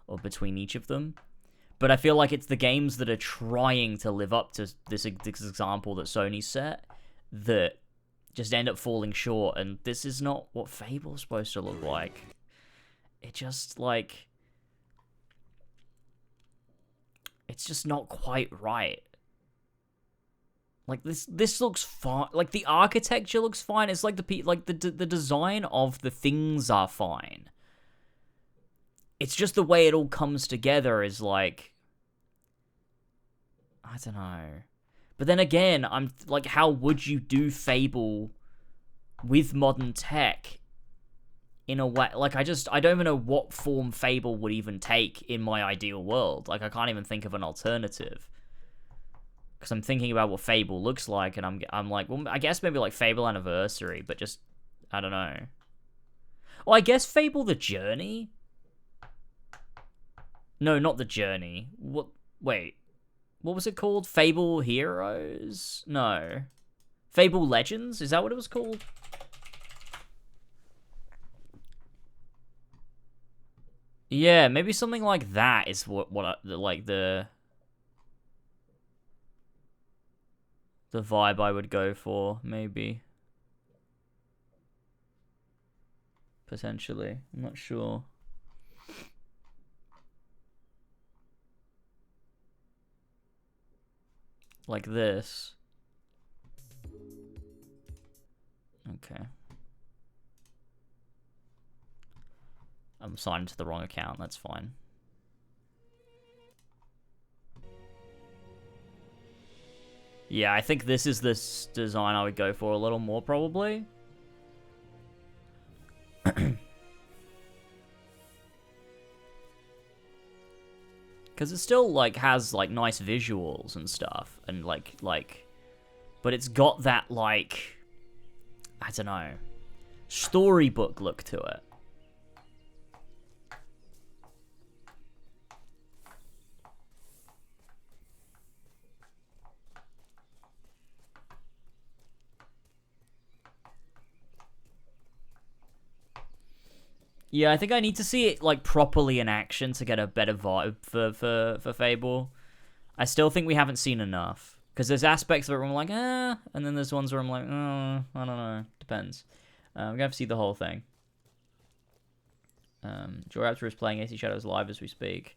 Speaker 1: or between each of them. But I feel like it's the games that are trying to live up to this example that Sony set that just end up falling short, and this is not what Fable's supposed to look like. It just, like... It's just not quite right. Like, this looks fine. Like, the architecture looks fine. It's like the design of the things are fine. It's just the way it all comes together is like... I don't know. But then again, I'm like, how would you do Fable with modern tech in a way? Like, I don't even know what form Fable would even take in my ideal world. Like, I can't even think of an alternative. Because I'm thinking about what Fable looks like, and I'm like, well, I guess maybe like Fable Anniversary, but just, I don't know. Well, I guess Fable The Journey? No, not The Journey. What? Wait. What was it called? Fable Heroes? No. Fable Legends? Is that what it was called? Yeah, maybe something like that is what like the vibe I would go for, maybe. Potentially. I'm not sure. Like this. Okay. I'm signed to the wrong account, that's fine. Yeah, I think this is this design I would go for a little more, probably. Because it still, like, has, like, nice visuals and stuff. And, like... But it's got that, like... I don't know. Storybook look to it. Yeah, I think I need to see it, like, properly in action to get a better vibe for Fable. I still think we haven't seen enough. Because there's aspects of it where I'm like, and then there's ones where I'm like, I don't know. Depends. We're going to have to see the whole thing. Joy Raptor is playing AC Shadows live as we speak.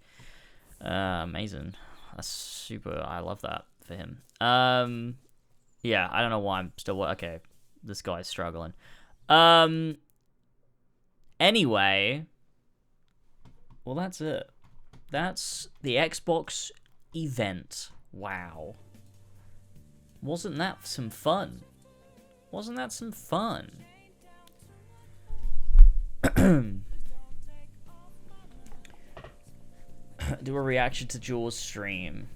Speaker 1: Amazing. That's super... I love that for him. Yeah, I don't know why I'm still... Okay, this guy's struggling. Anyway, well, that's it. That's the Xbox event. Wow. Wasn't that some fun? Wasn't that some fun? Do a reaction to Jaws stream.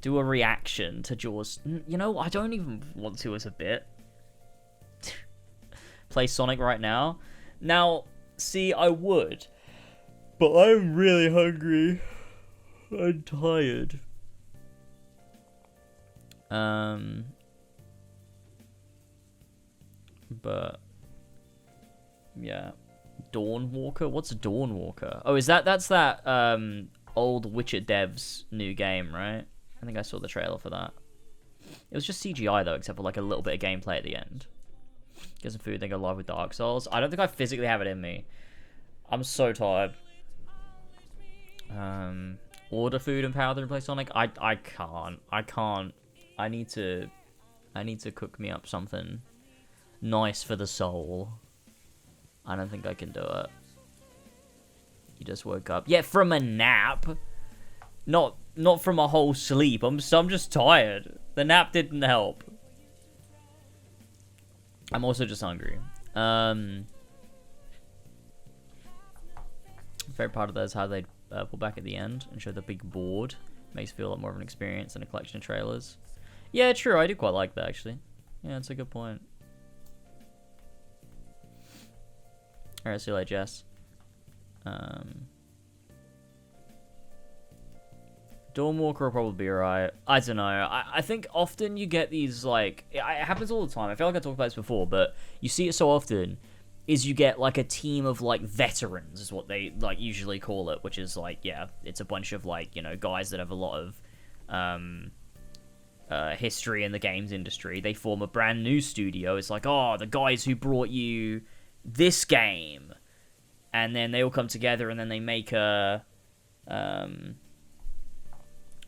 Speaker 1: Do a reaction to Jaws. You know, I don't even want to as a bit. Play Sonic right now. Now... See, I would, but I'm really hungry and tired. But yeah, Dawnwalker. What's a Dawnwalker? Oh, that's that old Witcher devs new game, right? I think I saw the trailer for that. It was just CGI though, except for like a little bit of gameplay at the end. Get some food, then go live with Dark Souls. I don't think I physically have it in me. I'm so tired. Order food and power to play Sonic? I can't. I need to cook me up something nice for the soul. I don't think I can do it. You just woke up. Yeah, from a nap. Not from a whole sleep. I'm just tired. The nap didn't help. I'm also just hungry. Favorite part of that is how they pull back at the end and show the big board. Makes it feel a lot more of an experience than a collection of trailers. Yeah, true. I do quite like that, actually. Yeah, that's a good point. Alright, see you later, Jess. Dawnwalker will probably be alright. I don't know. I think often you get these, like... It happens all the time. I feel like I talked about this before, but you see it so often, is you get, like, a team of, like, veterans, is what they, like, usually call it, which is, like, yeah, it's a bunch of, like, you know, guys that have a lot of history in the games industry. They form a brand new studio. It's like, oh, the guys who brought you this game. And then they all come together and then they make a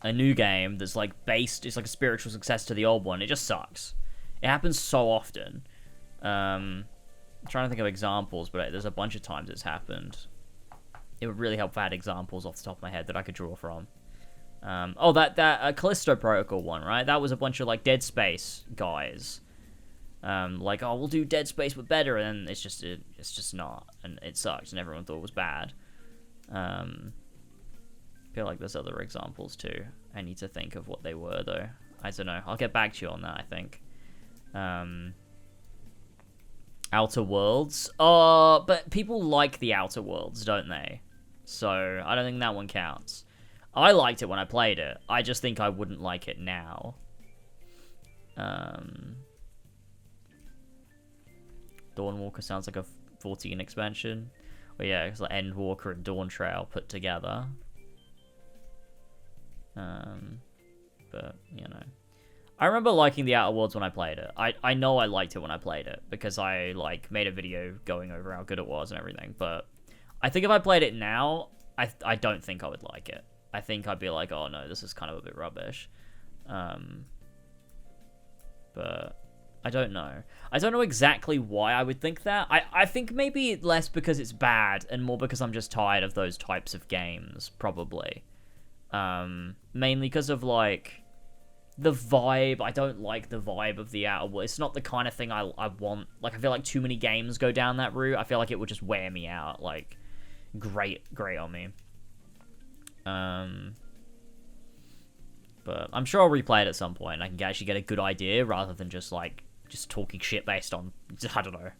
Speaker 1: new game that's like based, it's like a spiritual successor to the old one. It just sucks. It happens so often. I'm trying to think of examples, but there's a bunch of times it's happened. It would really help if I had examples off the top of my head that I could draw from. Oh, that Callisto Protocol one, right? That was a bunch of like Dead Space guys. Like, oh, we'll do Dead Space but better, and it's just not, and it sucks, and everyone thought it was bad. I feel like there's other examples too. I need to think of what they were though. I don't know. I'll get back to you on that, I think. Outer Worlds. Oh, but people like the Outer Worlds, don't they? So I don't think that one counts. I liked it when I played it. I just think I wouldn't like it now. Dawnwalker sounds like a 14 expansion. Well, yeah, it's like Endwalker and Dawn Trail put together. But, you know. I remember liking the Outer Worlds when I played it. I know I liked it when I played it, because I, like, made a video going over how good it was and everything, but I think if I played it now, I don't think I would like it. I think I'd be like, oh no, this is kind of a bit rubbish. But I don't know. I don't know exactly why I would think that. I think maybe less because it's bad and more because I'm just tired of those types of games, probably. Mainly because of, like, the vibe. I don't like the vibe of the Outer Worlds. It's not the kind of thing I want. Like, I feel like too many games go down that route. I feel like it would just wear me out. Like, great on me. But I'm sure I'll replay it at some point. I can actually get a good idea rather than just talking shit based on, I don't know,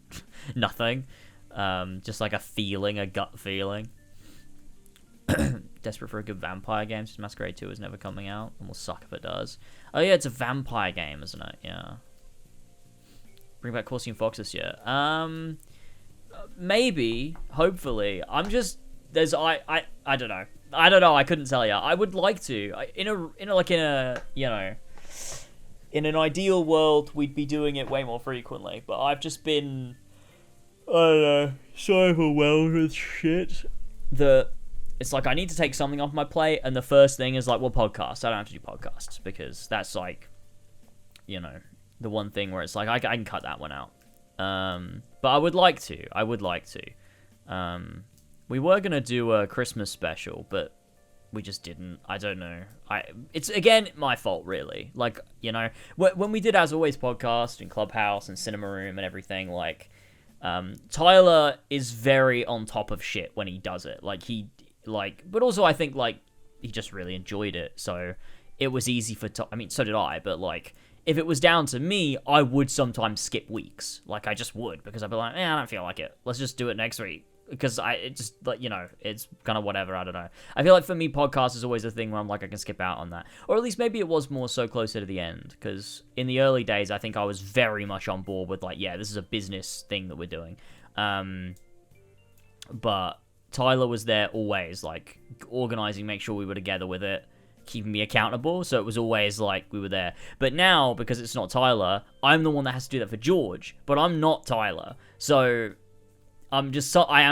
Speaker 1: nothing. Just like a feeling, a gut feeling. Desperate for a good vampire game since Masquerade 2 is never coming out, and will suck if it does. Oh yeah, it's a vampire game, isn't it? Yeah. Bring back Corsian Fox this year. Maybe, hopefully. I'm just I don't know. I couldn't tell you. I would like to. In an ideal world, we'd be doing it way more frequently. But I've just been, I don't know, so overwhelmed with shit that it's like I need to take something off my plate, and the first thing is like, well, podcasts. I don't have to do podcasts because that's like, you know, the one thing where it's like I can cut that one out. But I would like to. We were gonna do a Christmas special, but we just didn't. I don't know. It's again my fault, really. Like, you know, when we did As Always podcast and Clubhouse and Cinema Room and everything, like, Tyler is very on top of shit when he does it. But also I think like he just really enjoyed it, so it was easy for. I mean, so did I. But like, if it was down to me, I would sometimes skip weeks. Like, I just would, because I'd be like, I don't feel like it. Let's just do it next week. Because it just, like, you know, it's kind of whatever, I don't know. I feel like for me, podcast is always a thing where I'm like, I can skip out on that. Or at least maybe it was more so closer to the end. Because in the early days, I think I was very much on board with, like, yeah, this is a business thing that we're doing. But Tyler was there always, like, organizing, make sure we were together with it, keeping me accountable. So it was always like we were there. But now, because it's not Tyler, I'm the one that has to do that for George. But I'm not Tyler. So I am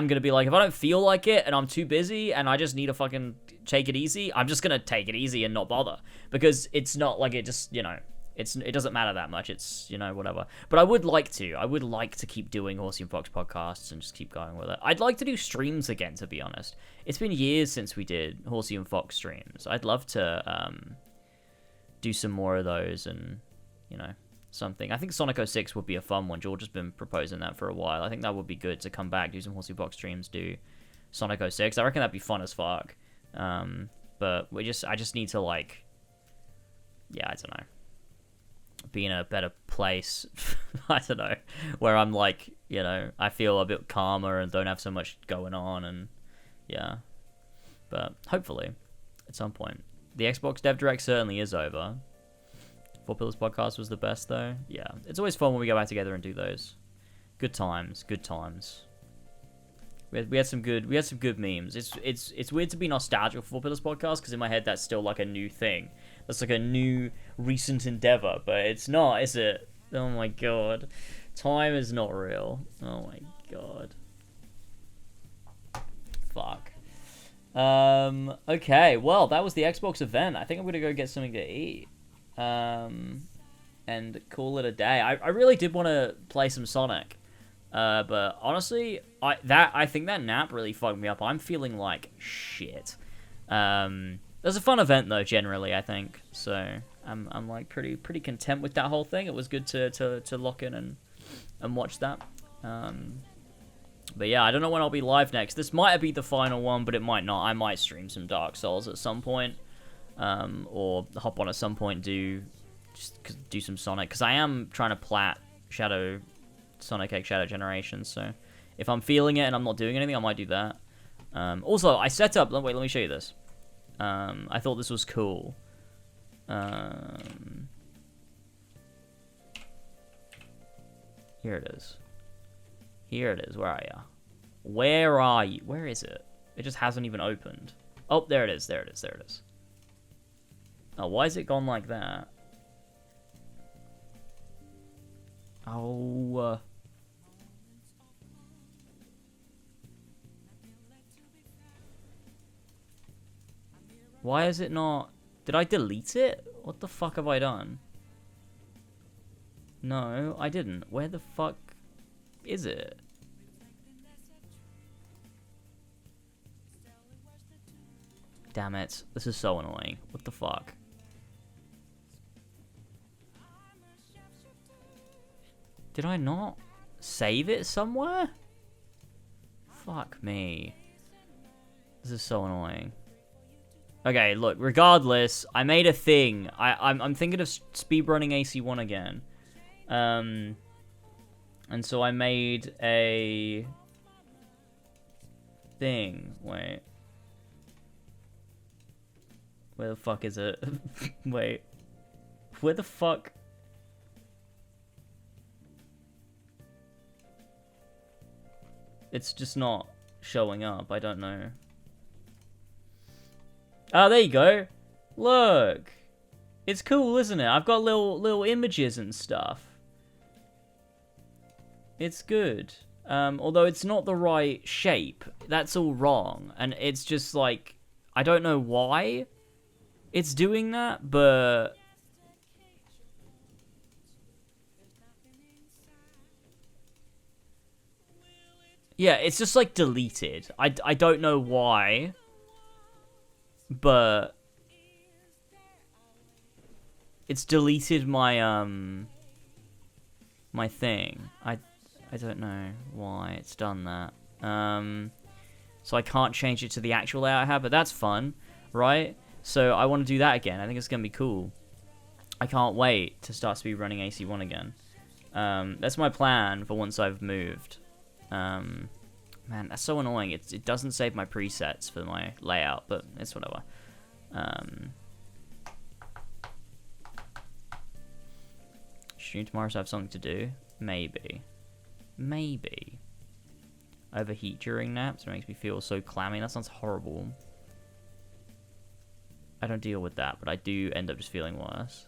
Speaker 1: going to be like, if I don't feel like it and I'm too busy and I just need to fucking take it easy, I'm just going to take it easy and not bother. Because it's not like it just, you know, it doesn't matter that much. It's, you know, whatever. But I would like to keep doing Horsey and Fox podcasts and just keep going with it. I'd like to do streams again, to be honest. It's been years since we did Horsey and Fox streams. I'd love to do some more of those and, you know, something. I think Sonic 06 would be a fun one. George has been proposing that for a while. I think that would be good to come back, do some Horsey Box streams, do Sonic 06. I reckon that'd be fun as fuck. But I just need to, like, yeah, I don't know, be in a better place. I don't know, where I'm like, you know, I feel a bit calmer and don't have so much going on, and yeah. But hopefully at some point. The Xbox Dev Direct certainly is over. Four Pillars podcast was the best, though. Yeah, it's always fun when we go back together and do those. Good times. We had some good memes. It's weird to be nostalgic for Four Pillars podcast because in my head that's still like a new thing. That's like a new recent endeavor, but it's not, is it? Oh my god, time is not real. Oh my god. Fuck. Okay, well, that was the Xbox event. I think I'm gonna go get something to eat. And call it a day. I really did want to play some Sonic, but honestly, I think that nap really fucked me up. I'm feeling like shit. It was a fun event though, generally, I think. So I'm like pretty content with that whole thing. It was good to lock in and watch that. But yeah, I don't know when I'll be live next. This might be the final one, but it might not. I might stream some Dark Souls at some point. Or hop on at some point, do some Sonic, because I am trying to plat Sonic X Shadow Generations, so if I'm feeling it and I'm not doing anything, I might do that. Also, I set up, wait, let me show you this. I thought this was cool. Here it is. Where are you? Where are you? Where is it? It just hasn't even opened. Oh, there it is. Oh, why is it gone like that? Oh. Why is it not... Did I delete it? What the fuck have I done? No, I didn't. Where the fuck is it? Damn it. This is so annoying. What the fuck? Did I not save it somewhere? Fuck me. This is so annoying. Okay, look, regardless, I made a thing. I'm thinking of speedrunning AC1 again. And so I made a thing. Wait. Where the fuck is it? Wait. Where the fuck? It's just not showing up. I don't know. Oh, there you go. Look. It's cool, isn't it? I've got little images and stuff. It's good. Although it's not the right shape. That's all wrong. And it's just like, I don't know why it's doing that, but yeah, it's just like deleted. I don't know why, but it's deleted my my thing. I don't know why it's done that. So I can't change it to the actual layout I have, but that's fun, right? So I want to do that again. I think it's gonna be cool. I can't wait to start speedrunning AC1 again. That's my plan for once I've moved. Man, that's so annoying. It doesn't save my presets for my layout, but it's whatever. Stream tomorrow, so I have something to do. Maybe. Overheat during naps. It makes me feel so clammy. That sounds horrible. I don't deal with that, but I do end up just feeling worse.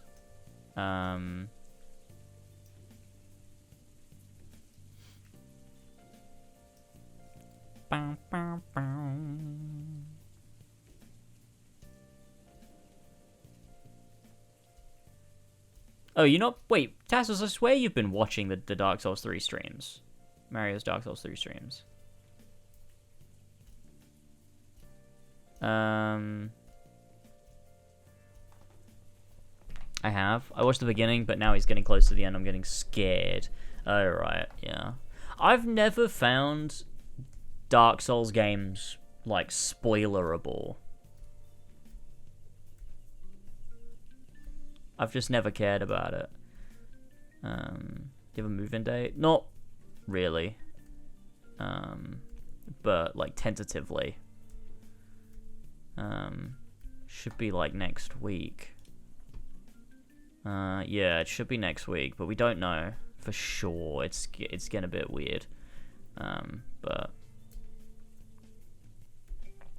Speaker 1: Oh, you're not... Wait, Tassos, I swear you've been watching the Dark Souls 3 streams. Mario's Dark Souls 3 streams. I have. I watched the beginning, but now he's getting close to the end. I'm getting scared. Oh, right, yeah. I've never found Dark Souls games, like, spoilerable. I've just never cared about it. Do you have a move-in date? Not really. But, like, tentatively. Should be, like, next week. Yeah, it should be next week, but we don't know for sure. It's getting a bit weird. But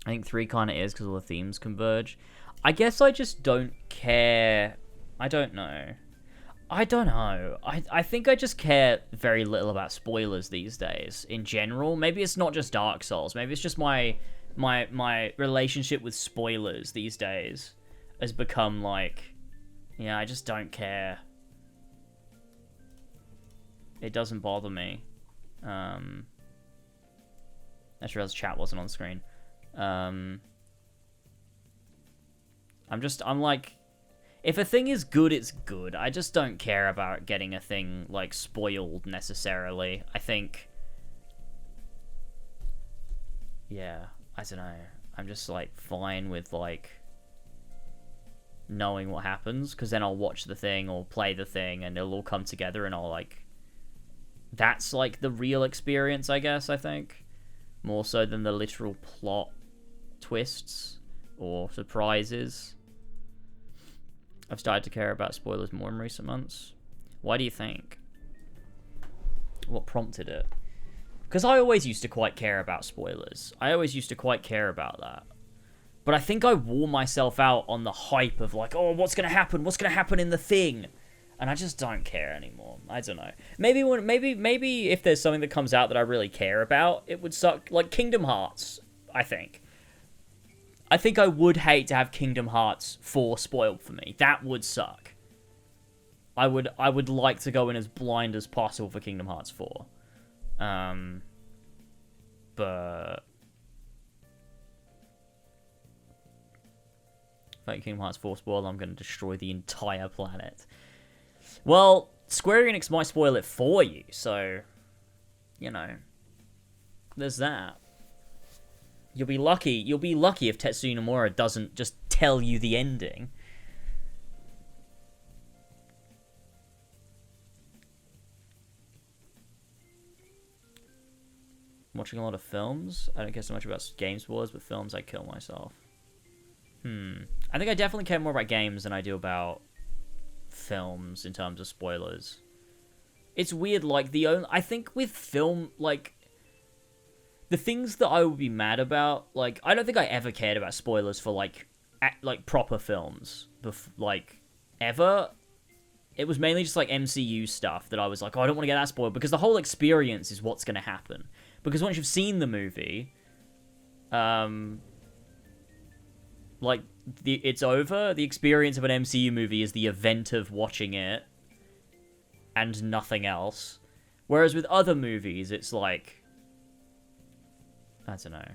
Speaker 1: I think 3 kind of is because all the themes converge. I guess I just don't care. I don't know. I think I just care very little about spoilers these days in general. Maybe it's not just Dark Souls. Maybe it's just my relationship with spoilers these days has become like, yeah, I just don't care. It doesn't bother me. I just realized chat wasn't on screen. I'm like, if a thing is good, it's good. I just don't care about getting a thing, like, spoiled necessarily. I think, yeah, I don't know. I'm just, like, fine with, like, knowing what happens, because then I'll watch the thing or play the thing and it'll all come together and I'll, like, that's, like, the real experience, I guess, I think. More so than the literal plot twists or surprises. I've started to care about spoilers more in recent months. Why do you think? What prompted it? Because I always used to quite care about spoilers. I always used to quite care about that. But I think I wore myself out on the hype of like, oh, what's going to happen? What's going to happen in the thing? And I just don't care anymore. I don't know. Maybe if there's something that comes out that I really care about, it would suck. Like Kingdom Hearts, I think. I think I would hate to have Kingdom Hearts 4 spoiled for me. That would suck. I would like to go in as blind as possible for Kingdom Hearts 4. But if I get Kingdom Hearts 4 spoiled, I'm going to destroy the entire planet. Well, Square Enix might spoil it for you, so, you know, there's that. You'll be lucky if Tetsuya Nomura doesn't just tell you the ending. Watching a lot of films. I don't care so much about games wars, but films I kill myself. I think I definitely care more about games than I do about films in terms of spoilers. It's weird, like, I think with film, like, the things that I would be mad about, like, I don't think I ever cared about spoilers for, like, proper films, like, ever. It was mainly just, like, MCU stuff that I was like, oh, I don't want to get that spoiled, because the whole experience is what's going to happen. Because once you've seen the movie, like, it's over. The experience of an MCU movie is the event of watching it and nothing else. Whereas with other movies, it's like, I don't know.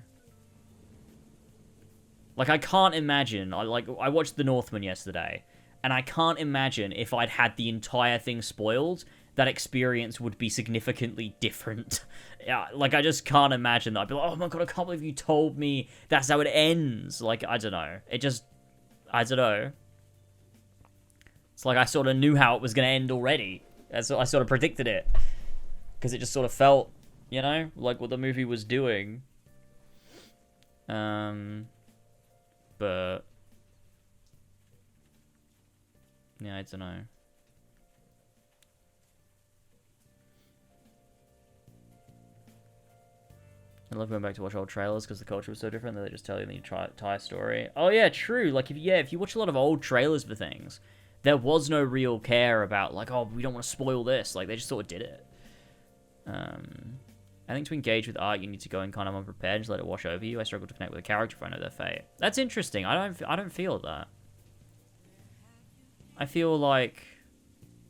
Speaker 1: Like, I can't imagine, I watched The Northman yesterday, and I can't imagine if I'd had the entire thing spoiled, that experience would be significantly different. Yeah, like, I just can't imagine that. I'd be like, oh my god, I can't believe you told me that's how it ends. Like, I don't know. I don't know. It's like I sort of knew how it was going to end already. I sort of predicted it. Because it just sort of felt, you know, like what the movie was doing. But yeah, I don't know. I love going back to watch old trailers because the culture was so different that they just tell you the entire story. Oh yeah, true. Like, if you watch a lot of old trailers for things, there was no real care about, like, oh, we don't want to spoil this. Like, they just sort of did it. I think to engage with art, you need to go in kind of unprepared, just let it wash over you. I struggle to connect with a character if I know their fate. That's interesting. I don't feel that. I feel like,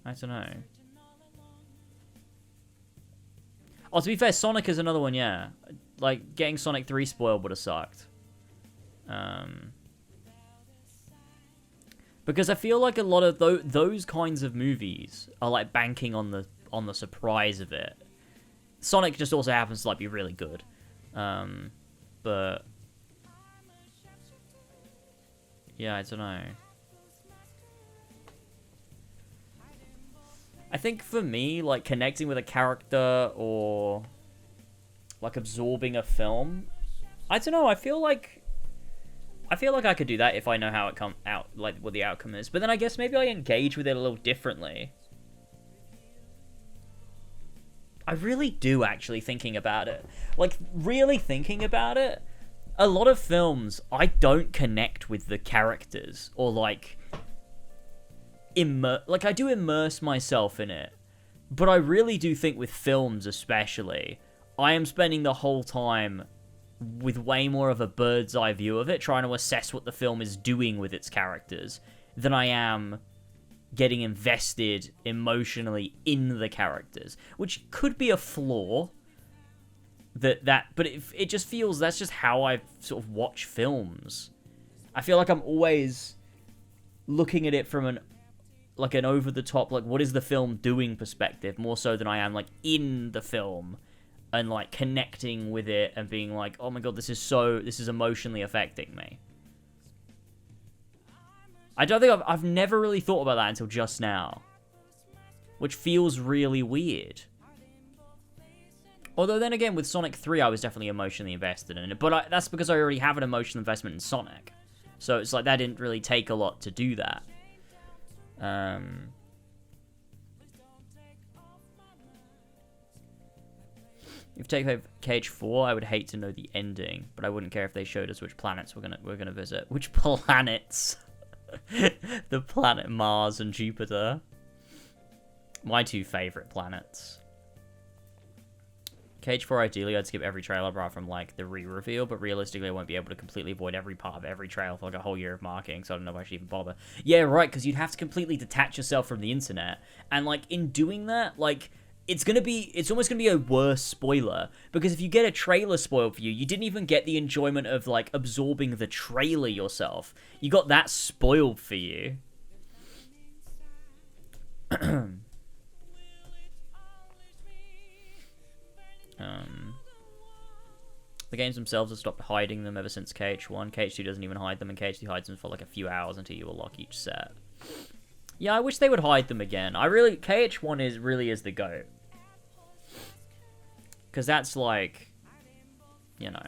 Speaker 1: I don't know. Oh, to be fair, Sonic is another one, yeah. Like, getting Sonic 3 spoiled would have sucked. Because I feel like a lot of those kinds of movies are, like, banking on the surprise of it. Sonic just also happens to, like, be really good. But yeah, I don't know. I think for me, like, connecting with a character or, like, absorbing a film, I don't know, I feel like I could do that if I know how it come out, like, what the outcome is. But then I guess maybe I engage with it a little differently. I really do, actually, thinking about it. Like, really thinking about it, a lot of films, I don't connect with the characters, or, like, I do immerse myself in it, but I really do think with films especially, I am spending the whole time with way more of a bird's eye view of it, trying to assess what the film is doing with its characters, than I am getting invested emotionally in the characters, which could be a flaw, but it just feels that's just how I sort of watch films. I feel like I'm always looking at it from an over-the-top, like, what is the film doing perspective, more so than I am, like, in the film and, like, connecting with it and being like, oh my god, this is emotionally affecting me. I don't think I've never really thought about that until just now, which feels really weird. Although then again, with Sonic 3, I was definitely emotionally invested in it, but that's because I already have an emotional investment in Sonic. So it's like that didn't really take a lot to do that. If Take Cage 4, I would hate to know the ending, but I wouldn't care if they showed us which planets we're gonna visit. Which planets? The planet Mars and Jupiter. My two favorite planets. Cage 4, ideally, I'd skip every trailer apart from, like, the re-reveal, but realistically, I won't be able to completely avoid every part of every trailer for, like, a whole year of marketing, so I don't know if I should even bother. Yeah, right, because you'd have to completely detach yourself from the internet, and, like, in doing that, like, it's almost gonna be a worse spoiler, because if you get a trailer spoiled for you, you didn't even get the enjoyment of, like, absorbing the trailer yourself. You got that spoiled for you. The games themselves have stopped hiding them ever since KH1. KH2 doesn't even hide them, and KH2 hides them for like a few hours until you unlock each set. Yeah, I wish they would hide them again. KH1 really is the GOAT. Because that's like, you know.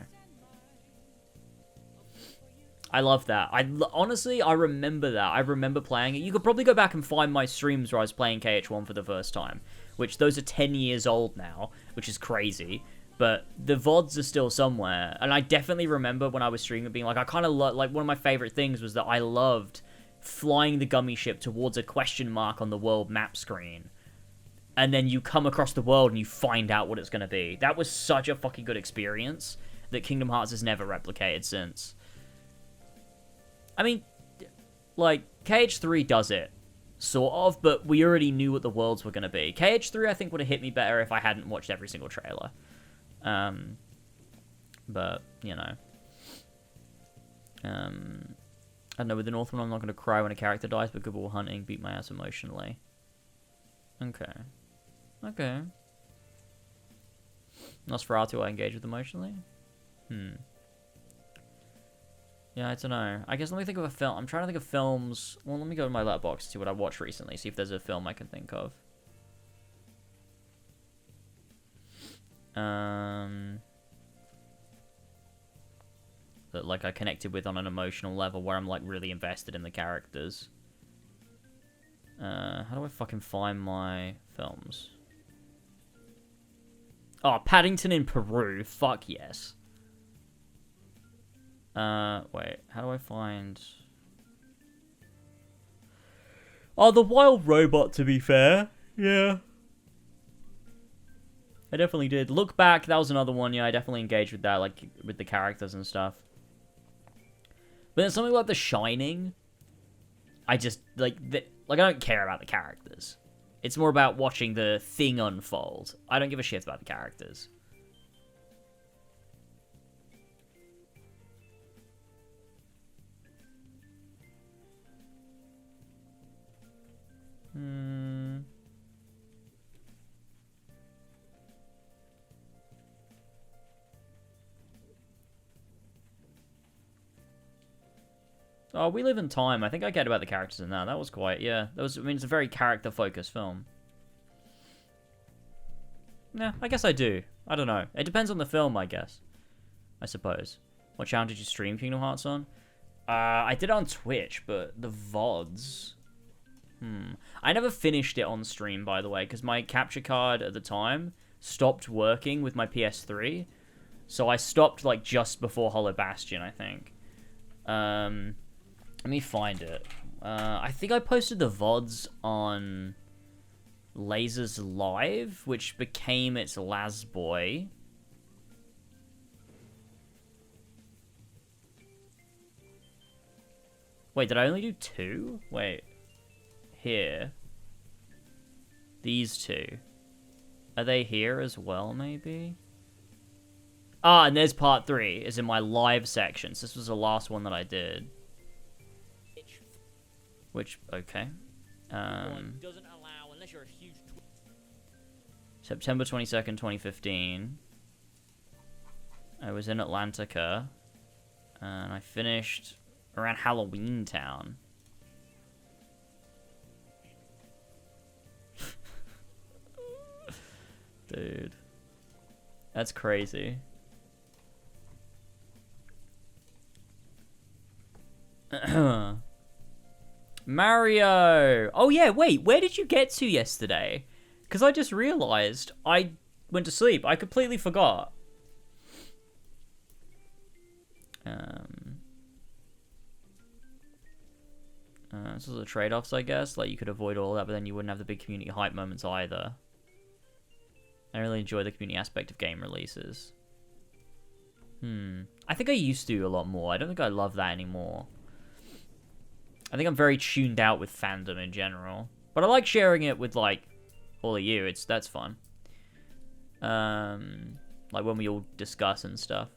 Speaker 1: I love that. Honestly, I remember that. I remember playing it. You could probably go back and find my streams where I was playing KH1 for the first time. Which, those are 10 years old now, which is crazy. But the VODs are still somewhere. And I definitely remember when I was streaming being like, I kind of like, one of my favorite things was that I loved flying the gummy ship towards a question mark on the world map screen. And then you come across the world and you find out what it's going to be. That was such a fucking good experience that Kingdom Hearts has never replicated since. I mean, like, KH3 does it, sort of, but we already knew what the worlds were going to be. KH3, I think, would have hit me better if I hadn't watched every single trailer. But, you know. I don't know, with the Northman, I'm not going to cry when a character dies, but Good Will Hunting beat my ass emotionally. Okay. Okay. Nosferatu, I engage with emotionally? Yeah, I don't know. I guess let me think of a film. I'm trying to think of films. Well, let me go to my letterbox and see what I watched recently. See if there's a film I can think of. That like I connected with on an emotional level where I'm like really invested in the characters. How do I fucking find my films? Oh, Paddington in Peru. Fuck yes. Wait, how do I find... Oh, The Wild Robot, to be fair. Yeah. I definitely did. Look Back, that was another one. Yeah, I definitely engaged with that, like, with the characters and stuff. But then something like The Shining, I just, like, I don't care about the characters. It's more about watching the thing unfold. I don't give a shit about the characters. Oh, We Live in Time. I think I cared about the characters in that. That was quite, yeah. That was, I mean, it's a very character-focused film. Yeah, I guess I do. I don't know. It depends on the film, I guess. I suppose. What channel did you stream Kingdom Hearts on? I did it on Twitch, but the VODs... I never finished it on stream, by the way, because my capture card at the time stopped working with my PS3. So I stopped, like, just before Hollow Bastion, I think. Let me find it. I think I posted the VODs on Lasers Live, which became its Lasboy. Wait, did I only do 2? Wait. Here. These 2. Are they here as well, maybe? Ah, and there's part 3. It's in my live section. So this was the last one that I did. Which, okay. Doesn't allow, unless you're a huge September 22nd, 2015. I was in Atlantica. And I finished around Halloween Town. Dude. That's crazy. Mario! Oh yeah, wait, where did you get to yesterday? Because I just realized I went to sleep. I completely forgot. This is the trade-offs, I guess. Like, you could avoid all that, but then you wouldn't have the big community hype moments either. I really enjoy the community aspect of game releases. I think I used to a lot more. I don't think I love that anymore. I think I'm very tuned out with fandom in general. But I like sharing it with, like, all of you. That's fun. Like, when we all discuss and stuff.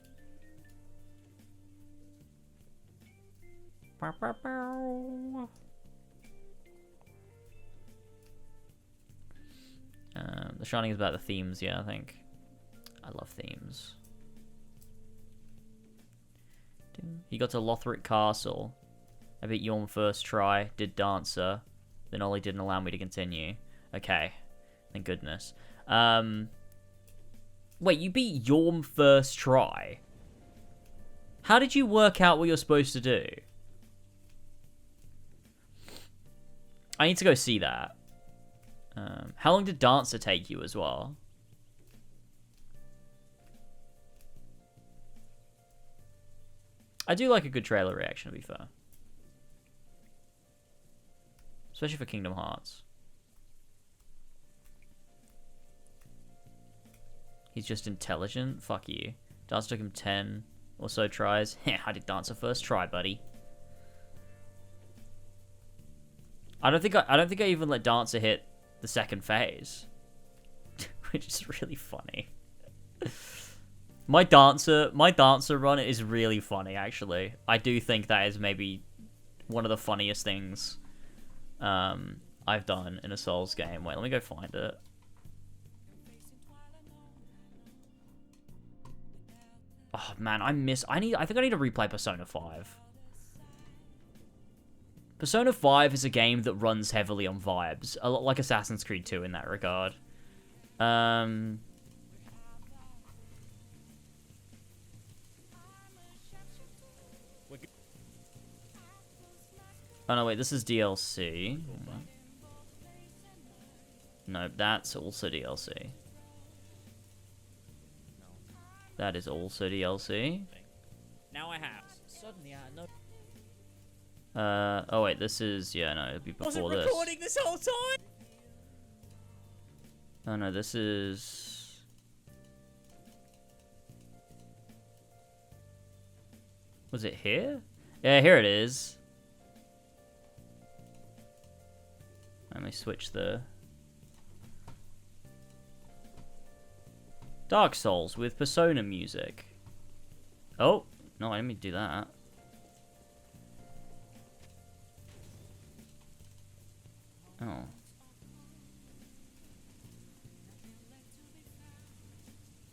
Speaker 1: The Shining is about the themes, yeah, I think. I love themes. He got to Lothric Castle. I beat Yorm first try, did Dancer, then Ollie didn't allow me to continue. Okay, thank goodness. Wait, you beat Yorm first try? How did you work out what you're supposed to do? I need to go see that. How long did Dancer take you as well? I do like a good trailer reaction, to be fair. Especially for Kingdom Hearts. He's just intelligent? Fuck you. Dancer took him 10 or so tries. Yeah, I did Dancer first try, buddy. I don't think I even let Dancer hit the second phase. Which is really funny. My dancer run is really funny, actually. I do think that is maybe one of the funniest things I've done in a Souls game. Wait, let me go find it. Oh man, I think I need to replay Persona 5. Persona 5 is a game that runs heavily on vibes, a lot like Assassin's Creed 2 in that regard. Oh no, wait, this is DLC. No, that's also DLC. That is also DLC.
Speaker 10: Now I have. Suddenly I know.
Speaker 1: Oh wait, this is, yeah, no, it'll be before
Speaker 10: Wasn't
Speaker 1: this.
Speaker 10: recording this whole time.
Speaker 1: Oh no, this is... Was it here? Yeah, here it is. Let me switch the... Dark Souls with Persona music. Oh, no, I didn't mean to do that. Oh.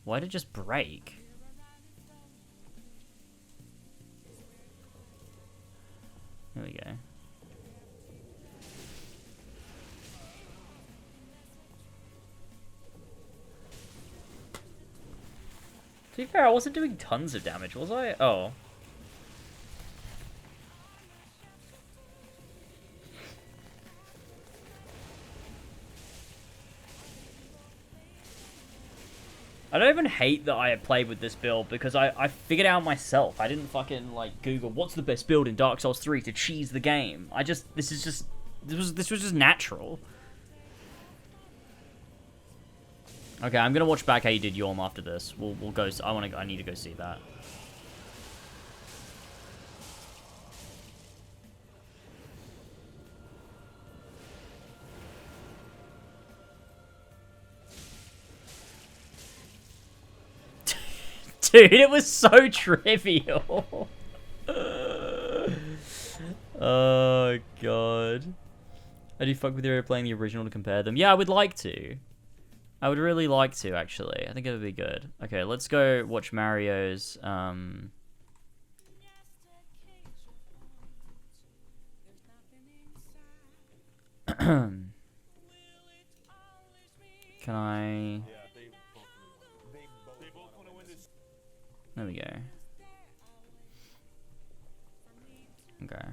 Speaker 1: Why did it just break? There we go. To be fair, I wasn't doing tons of damage, was I? Oh. I don't even hate that I played with this build because I figured it out myself. I didn't fucking like Google what's the best build in Dark Souls 3 to cheese the game. This was just natural. Okay, I'm gonna watch back how you did Yorm after this. We'll go. I need to go see that. Dude, it was so trivial. Oh god. I do fuck with you playing the original to compare them. Yeah, I would like to. I would really like to, actually. I think it would be good. Okay, let's go watch Mario's, Can I... There we go. Okay.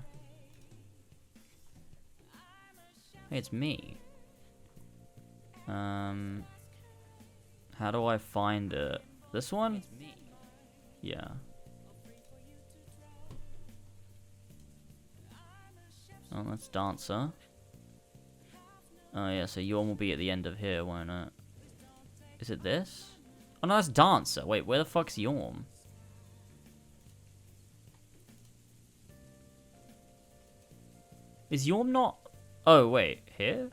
Speaker 1: Hey, it's me. How do I find it? This one? Yeah. Oh, that's Dancer. Oh yeah, so Yorm will be at the end of here, won't it? Is it this? Oh no, that's Dancer. Wait, where the fuck's Yorm? Is Yorm not... Oh, wait, here?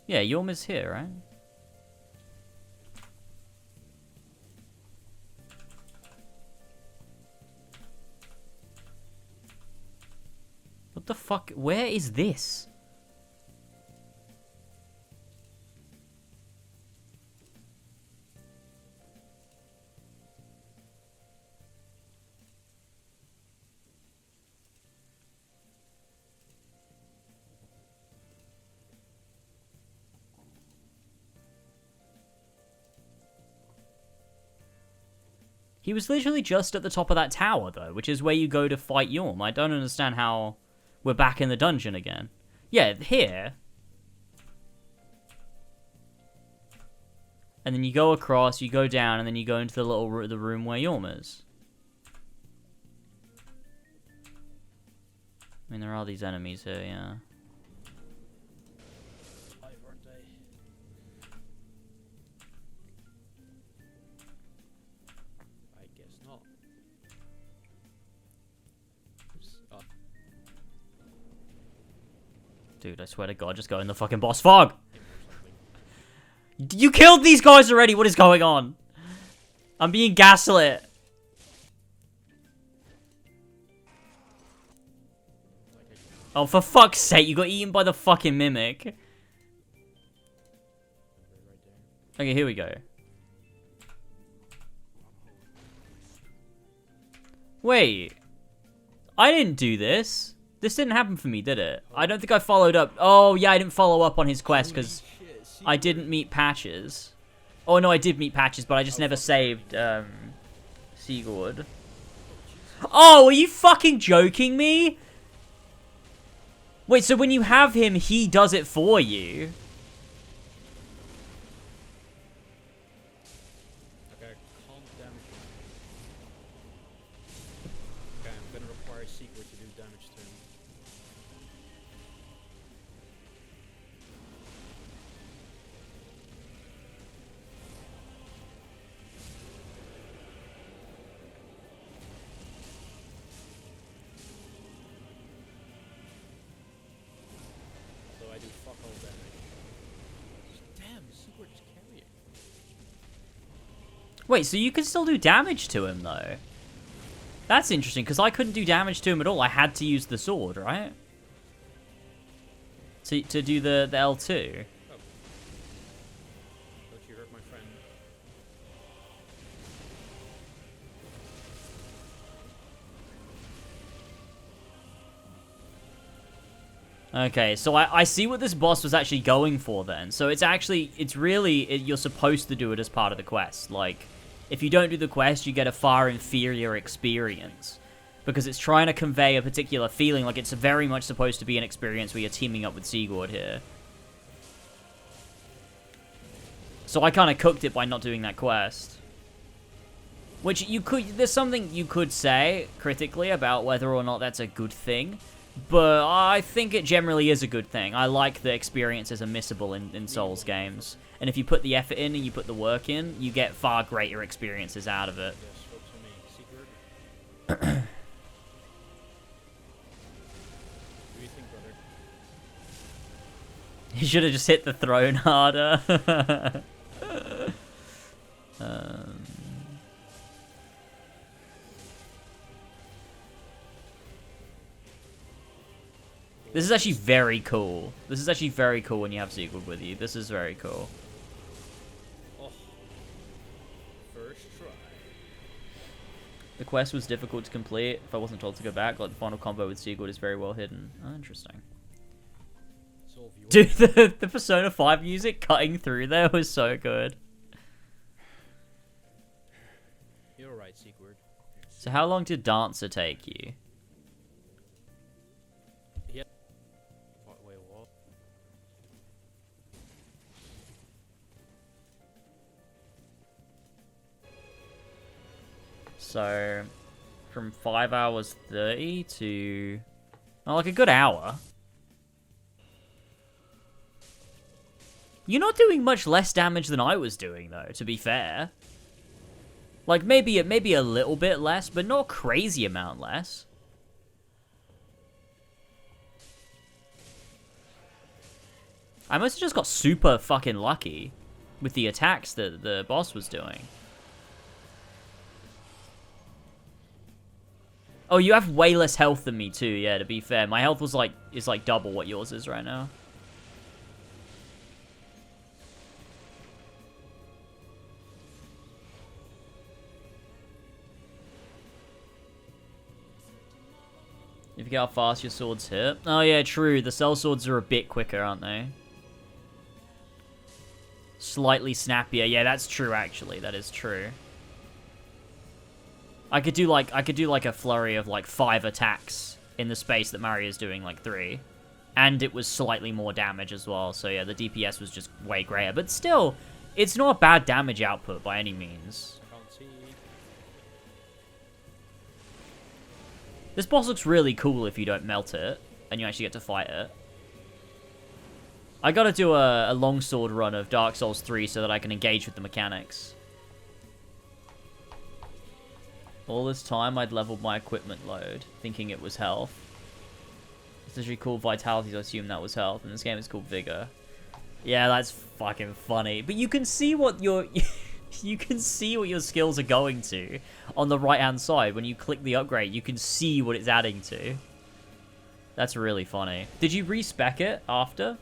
Speaker 1: Yeah, Yorm is here, right? What the fuck? Where is this? He was literally just at the top of that tower, though, which is where you go to fight Yhorm. I don't understand how we're back in the dungeon again. Yeah, here. And then you go across, you go down, and then you go into the the room where Yhorm is. I mean, there are these enemies here, yeah.
Speaker 11: I guess not. Oh.
Speaker 1: Dude, I swear to God, just go in the fucking boss fog! You killed these guys already! What is going on? I'm being gaslit. Oh, for fuck's sake, you got eaten by the fucking mimic. Okay, here we go. Wait. I didn't do this. This didn't happen for me, did it? I don't think I followed up. Oh, yeah, I didn't follow up on his quest because I didn't meet Patches. Oh, no, I did meet Patches, but I just never saved, Sigurd. Oh, are you fucking joking me? Wait, so when you have him, he does it for you?
Speaker 11: Okay, calm down. Okay, I'm gonna require Sigurd to do damage to him. So I do fuck all damage. Damn, Sigurd is carrying.
Speaker 1: Wait, so you can still do damage to him, though? That's interesting, because I couldn't do damage to him at all. I had to use the sword, right? To do the L2.
Speaker 11: Don't you hurt my friend?
Speaker 1: Okay, so I see what this boss was actually going for then. So you're supposed to do it as part of the quest. Like, if you don't do the quest, you get a far inferior experience. Because it's trying to convey a particular feeling, like it's very much supposed to be an experience where you're teaming up with Sigurd here. So I kind of cooked it by not doing that quest. Which there's something you could say critically about whether or not that's a good thing. But I think it generally is a good thing. I like the experiences are missable in Souls games. And if you put the effort in and you put the work in, you get far greater experiences out of it.
Speaker 11: What do you think, brother?
Speaker 1: You should have just hit the throne harder. This is actually very cool. This is actually very cool when you have Sigurd with you. This is very cool.
Speaker 11: Oh. First try.
Speaker 1: The quest was difficult to complete. If I wasn't told to go back, like the final combo with Sigurd is very well hidden. Oh, interesting. Dude, the Persona 5 music cutting through there was so good.
Speaker 11: You're right, Sigurd.
Speaker 1: So how long did Dancer take you?
Speaker 11: Yep. Wait, what?
Speaker 1: So, from 5 hours 30 to... oh, like a good hour. You're not doing much less damage than I was doing, though, to be fair. Like, maybe a little bit less, but not a crazy amount less. I must have just got super fucking lucky with the attacks that the boss was doing. Oh, you have way less health than me too, yeah, to be fair. My health is like double what yours is right now. You forget how fast your swords hit. Oh yeah, true. The cell swords are a bit quicker, aren't they? Slightly snappier. Yeah, that's true, actually. That is true. I could do like a flurry of like 5 attacks in the space that Mario's doing like 3. And it was slightly more damage as well. So yeah, the DPS was just way greater. But still, it's not bad damage output by any means. This boss looks really cool if you don't melt it and you actually get to fight it. I gotta do a longsword run of Dark Souls 3 so that I can engage with the mechanics. All this time I'd leveled my equipment load, thinking it was health. It's literally called Vitality, so I assume that was health, and this game is called Vigor. Yeah, that's fucking funny. But you can see what your you can see what your skills are going to on the right-hand side. When you click the upgrade, you can see what it's adding to. That's really funny. Did you respec it after?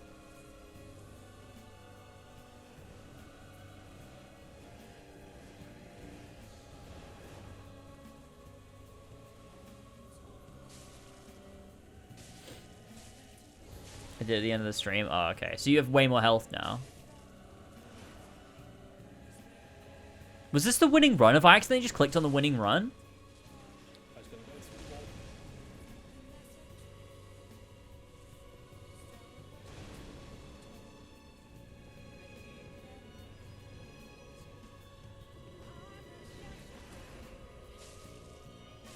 Speaker 1: I did at the end of the stream. Oh, okay. So you have way more health now. Was this the winning run? Have I accidentally just clicked on the winning run?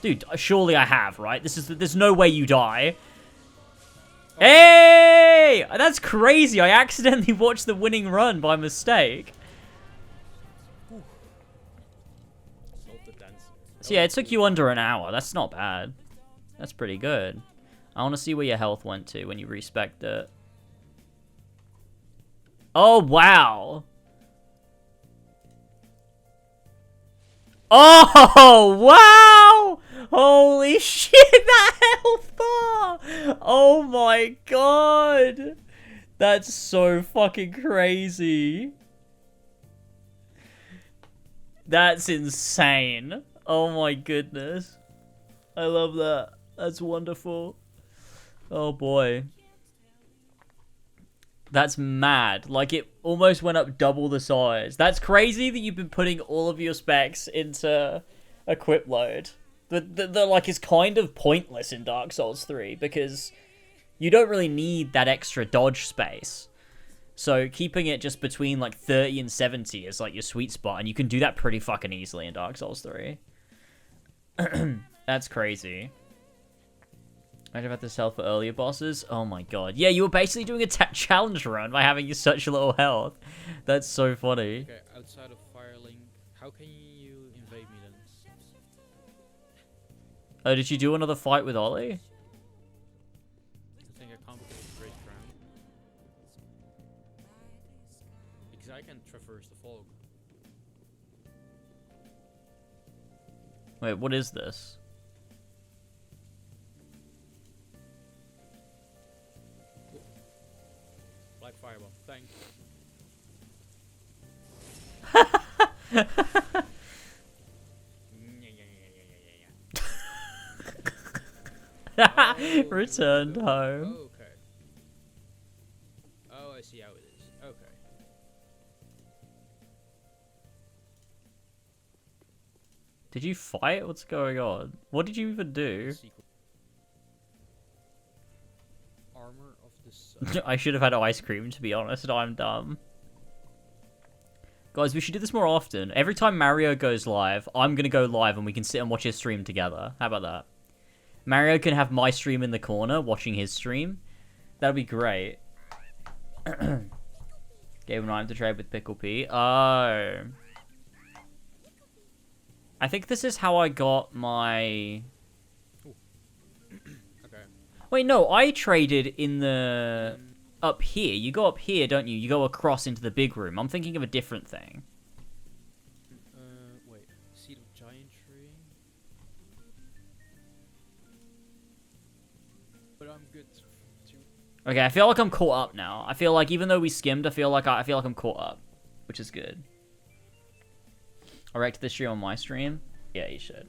Speaker 1: Dude, surely I have, right? There's no way you die. Hey! That's crazy. I accidentally watched the winning run by mistake. So yeah, it took you under an hour. That's not bad. That's pretty good. I want to see where your health went to when you respect it. Oh, wow. Oh, wow! Holy shit, that health bar! Oh my god! That's so fucking crazy. That's insane. Oh my goodness. I love that. That's wonderful. Oh boy. That's mad. Like, it almost went up double the size. That's crazy that you've been putting all of your specs into equip load. The like, is kind of pointless in Dark Souls 3, because you don't really need that extra dodge space. So keeping it just between, like, 30 and 70 is, like, your sweet spot, and you can do that pretty fucking easily in Dark Souls 3. That's crazy. I about to sell for earlier bosses. Oh my god. Yeah, you were basically doing a challenge run by having such little health. That's so funny.
Speaker 11: Okay, outside of Firelink, how can you invade me then?
Speaker 1: Oh, did you do another fight with Ollie?
Speaker 11: I think I can't because of Great Crown. Because I can traverse the fog.
Speaker 1: Wait, what is this?
Speaker 11: Black Fireball, thanks.
Speaker 1: Returned home.
Speaker 11: Okay. Oh, I see how it is. Okay.
Speaker 1: Did you fight? What's going on? What did you even do?
Speaker 11: Armor of the Sun.
Speaker 1: I should have had ice cream, to be honest. I'm dumb. Guys, we should do this more often. Every time Mario goes live, I'm going to go live and we can sit and watch his stream together. How about that? Mario can have my stream in the corner, watching his stream. That'd be great. Gave him time to trade with Pickle P. Oh. I think this is how I got my...
Speaker 11: Okay.
Speaker 1: Wait, no, I traded in the... Up here. You go up here, don't you? You go across into the big room. I'm thinking of a different thing.
Speaker 11: Wait. Seed of Giant Tree. But I'm good too.
Speaker 1: Okay, I feel like I'm caught up now. I feel like even though we skimmed, I feel like I'm caught up, which is good. I reacted this stream on my stream. Yeah, you should.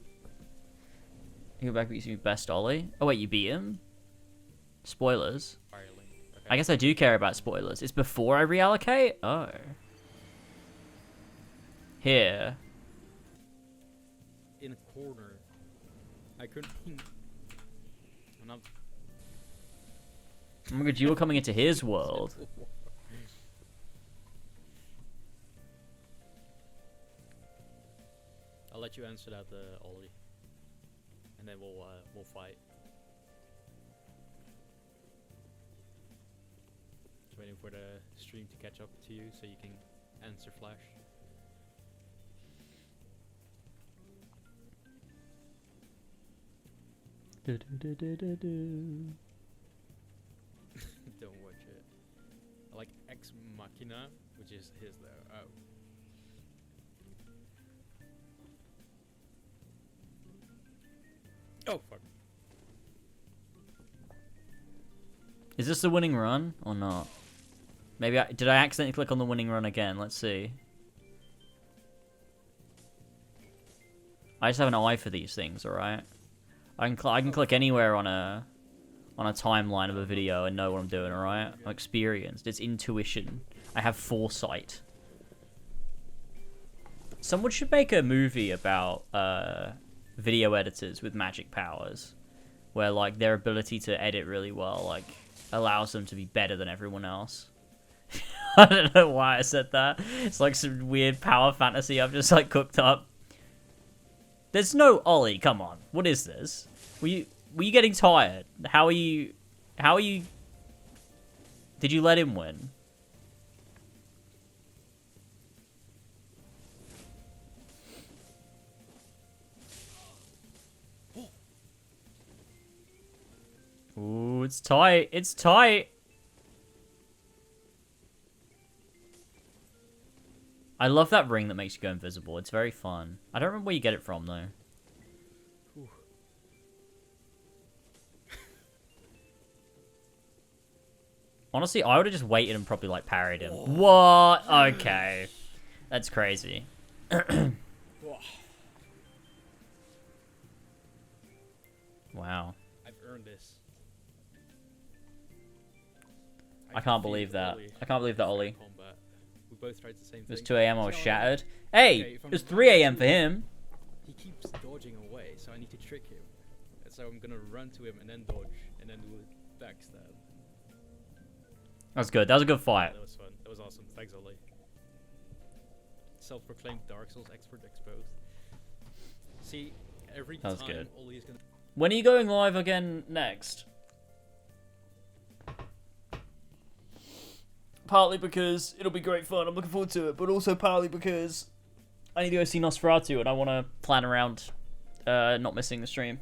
Speaker 1: You go back and you see best Ollie. Oh wait, you beat him? Spoilers.
Speaker 11: Okay.
Speaker 1: I guess I do care about spoilers. It's before I reallocate? Oh. Here.
Speaker 11: In a corner. I couldn't. I'm not.
Speaker 1: Oh my god, you were coming into his world.
Speaker 11: I'll let you answer that, Ollie, and then we'll fight. Just waiting for the stream to catch up to you so you can answer Flash. Don't watch it. I like Ex Machina, which is his though. Oh. Oh fuck.
Speaker 1: Is this the winning run or not? Maybe did I accidentally click on the winning run again? Let's see. I just have an eye for these things, alright? I can click anywhere on a timeline of a video and know what I'm doing, alright? I'm experienced. It's intuition. I have foresight. Someone should make a movie about video editors with magic powers, where like their ability to edit really well like allows them to be better than everyone else. I don't know why I said that. It's like some weird power fantasy I've just like cooked up. There's no Ollie, come on. What is this? Were you getting tired? How are you Did you let him win? Ooh, it's tight. It's tight. I love that ring that makes you go invisible. It's very fun. I don't remember where you get it from, though. Honestly, I would have just waited and probably, like, parried him. What? Okay. That's crazy. Wow.
Speaker 11: I've earned this.
Speaker 1: I can't believe that. I can't believe that, Ollie.
Speaker 11: Combat. We both tried the same thing.
Speaker 1: It was 2 a.m. I was shattered. Hey! It was 3 a.m. for him.
Speaker 11: He keeps dodging away, so I need to trick him. And so I'm gonna run to him and then dodge, and then do a backstab.
Speaker 1: That was good. That was a good fight.
Speaker 11: That was fun. That was awesome. Thanks, Ollie. Self-proclaimed Dark Souls expert exposed. See, every
Speaker 1: That was
Speaker 11: time
Speaker 1: good.
Speaker 11: Ollie's gonna...
Speaker 1: When are you going live again next? Partly because it'll be great fun. I'm looking forward to it. But also partly because I need to go see Nosferatu and I want to plan around not missing the stream.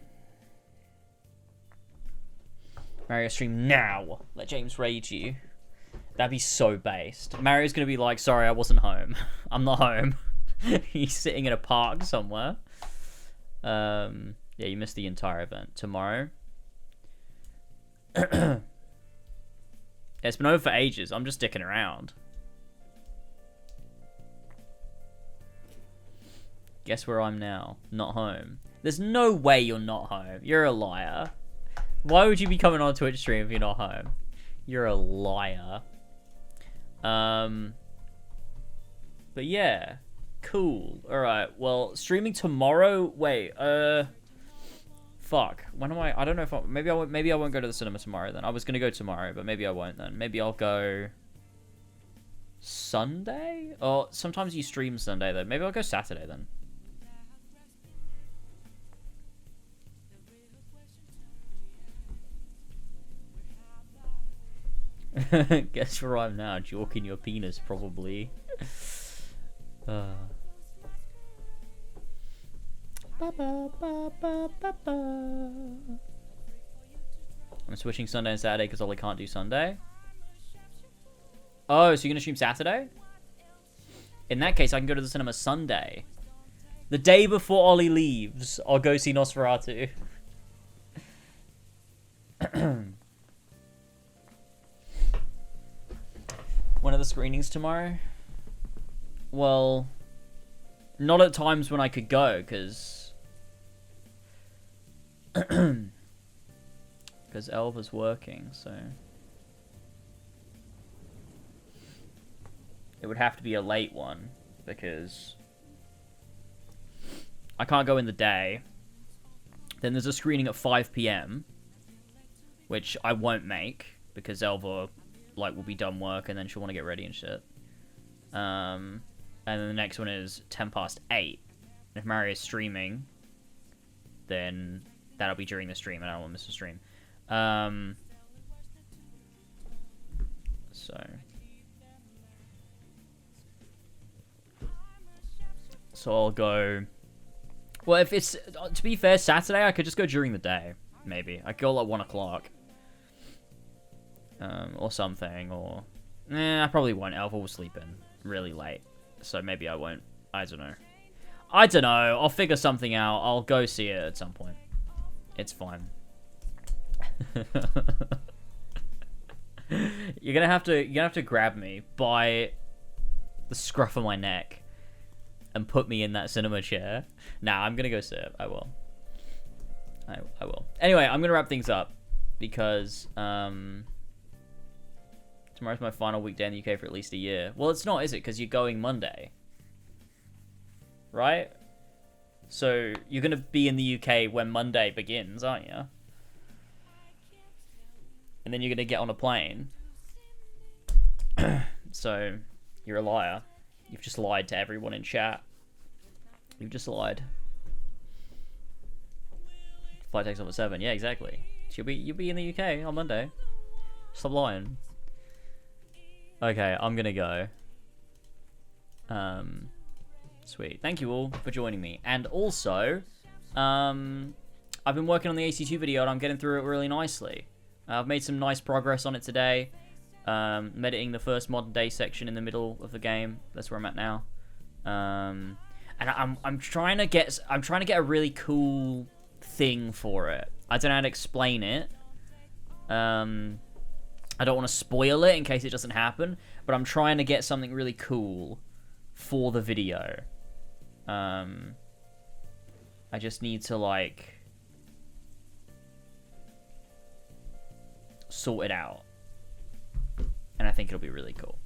Speaker 1: Mario stream now. Let James rage you. That'd be so based. Mario's going to be like, sorry, I wasn't home. I'm not home. He's sitting in a park somewhere. Yeah, you missed the entire event. Tomorrow. It's been over for ages. I'm just sticking around. Guess where I'm now? Not home. There's no way you're not home. You're a liar. Why would you be coming on Twitch stream if you're not home? You're a liar. But yeah. Cool. Alright, well, streaming tomorrow? Wait, fuck. When am I don't know if maybe I won't go to the cinema tomorrow then. I was gonna go tomorrow, but maybe I won't then. Maybe I'll go Sunday? Or sometimes you stream Sunday though. Maybe I'll go Saturday then. Guess where I'm now, jorking your penis, probably. I'm switching Sunday and Saturday because Ollie can't do Sunday. Oh, so you're gonna stream Saturday? In that case, I can go to the cinema Sunday. The day before Ollie leaves, I'll go see Nosferatu. When are the screenings tomorrow? Well, not at times when I could go, because Elva's working, so it would have to be a late one, because I can't go in the day, Then there's a screening at 5 p.m, which I won't make because Elva, like, will be done work and then she'll want to get ready and shit. And then the next one is 10 past 8. If Mario's streaming, then that'll be during the stream, and I don't want to miss the stream. So I'll go. Well, if it's, to be fair, Saturday, I could just go during the day. Maybe I could go at 1 o'clock, or something. Or I probably won't. Alpha will sleep in really late, so maybe I won't. I don't know. I'll figure something out. I'll go see it at some point. It's fine. You're gonna have to grab me by the scruff of my neck and put me in that cinema chair. Nah, I'm gonna go sit. I will. I will. Anyway, I'm gonna wrap things up because tomorrow's my final weekday in the UK for at least a year. Well, it's not, is it? Because you're going Monday, right? So you're gonna be in the UK when Monday begins, aren't you? And then you're gonna get on a plane. So you're a liar. You've just lied to everyone in chat. You've just lied. Flight takes off at 7. Yeah, exactly. You'll be in the UK on Monday. Stop lying. Okay, I'm gonna go. Sweet. Thank you all for joining me. And also, I've been working on the AC2 video and I'm getting through it really nicely. I've made some nice progress on it today. Editing the first modern day section in the middle of the game. That's where I'm at now. And I'm trying to get a really cool thing for it. I don't know how to explain it. I don't want to spoil it in case it doesn't happen, but I'm trying to get something really cool for the video. I just need to, like, sort it out. And I think it'll be really cool.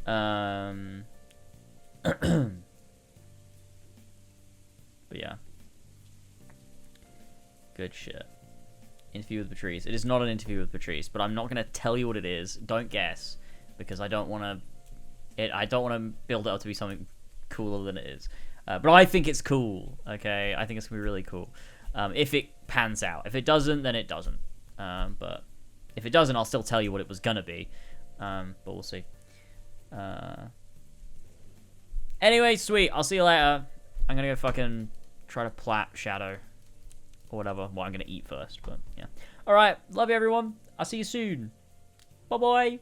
Speaker 1: But yeah. Good shit. Interview with Patrice. It is not an interview with Patrice, but I'm not going to tell you what it is. Don't guess, because I don't want to build it up to be something cooler than it is. But I think it's cool, okay? I think it's going to be really cool. If it pans out. If it doesn't, then it doesn't. But if it doesn't, I'll still tell you what it was going to be. But we'll see. Anyway, sweet. I'll see you later. I'm going to go fucking try to plat Shadow. Or whatever. Well, I'm going to eat first, but yeah. Alright, love you everyone. I'll see you soon. Bye-bye.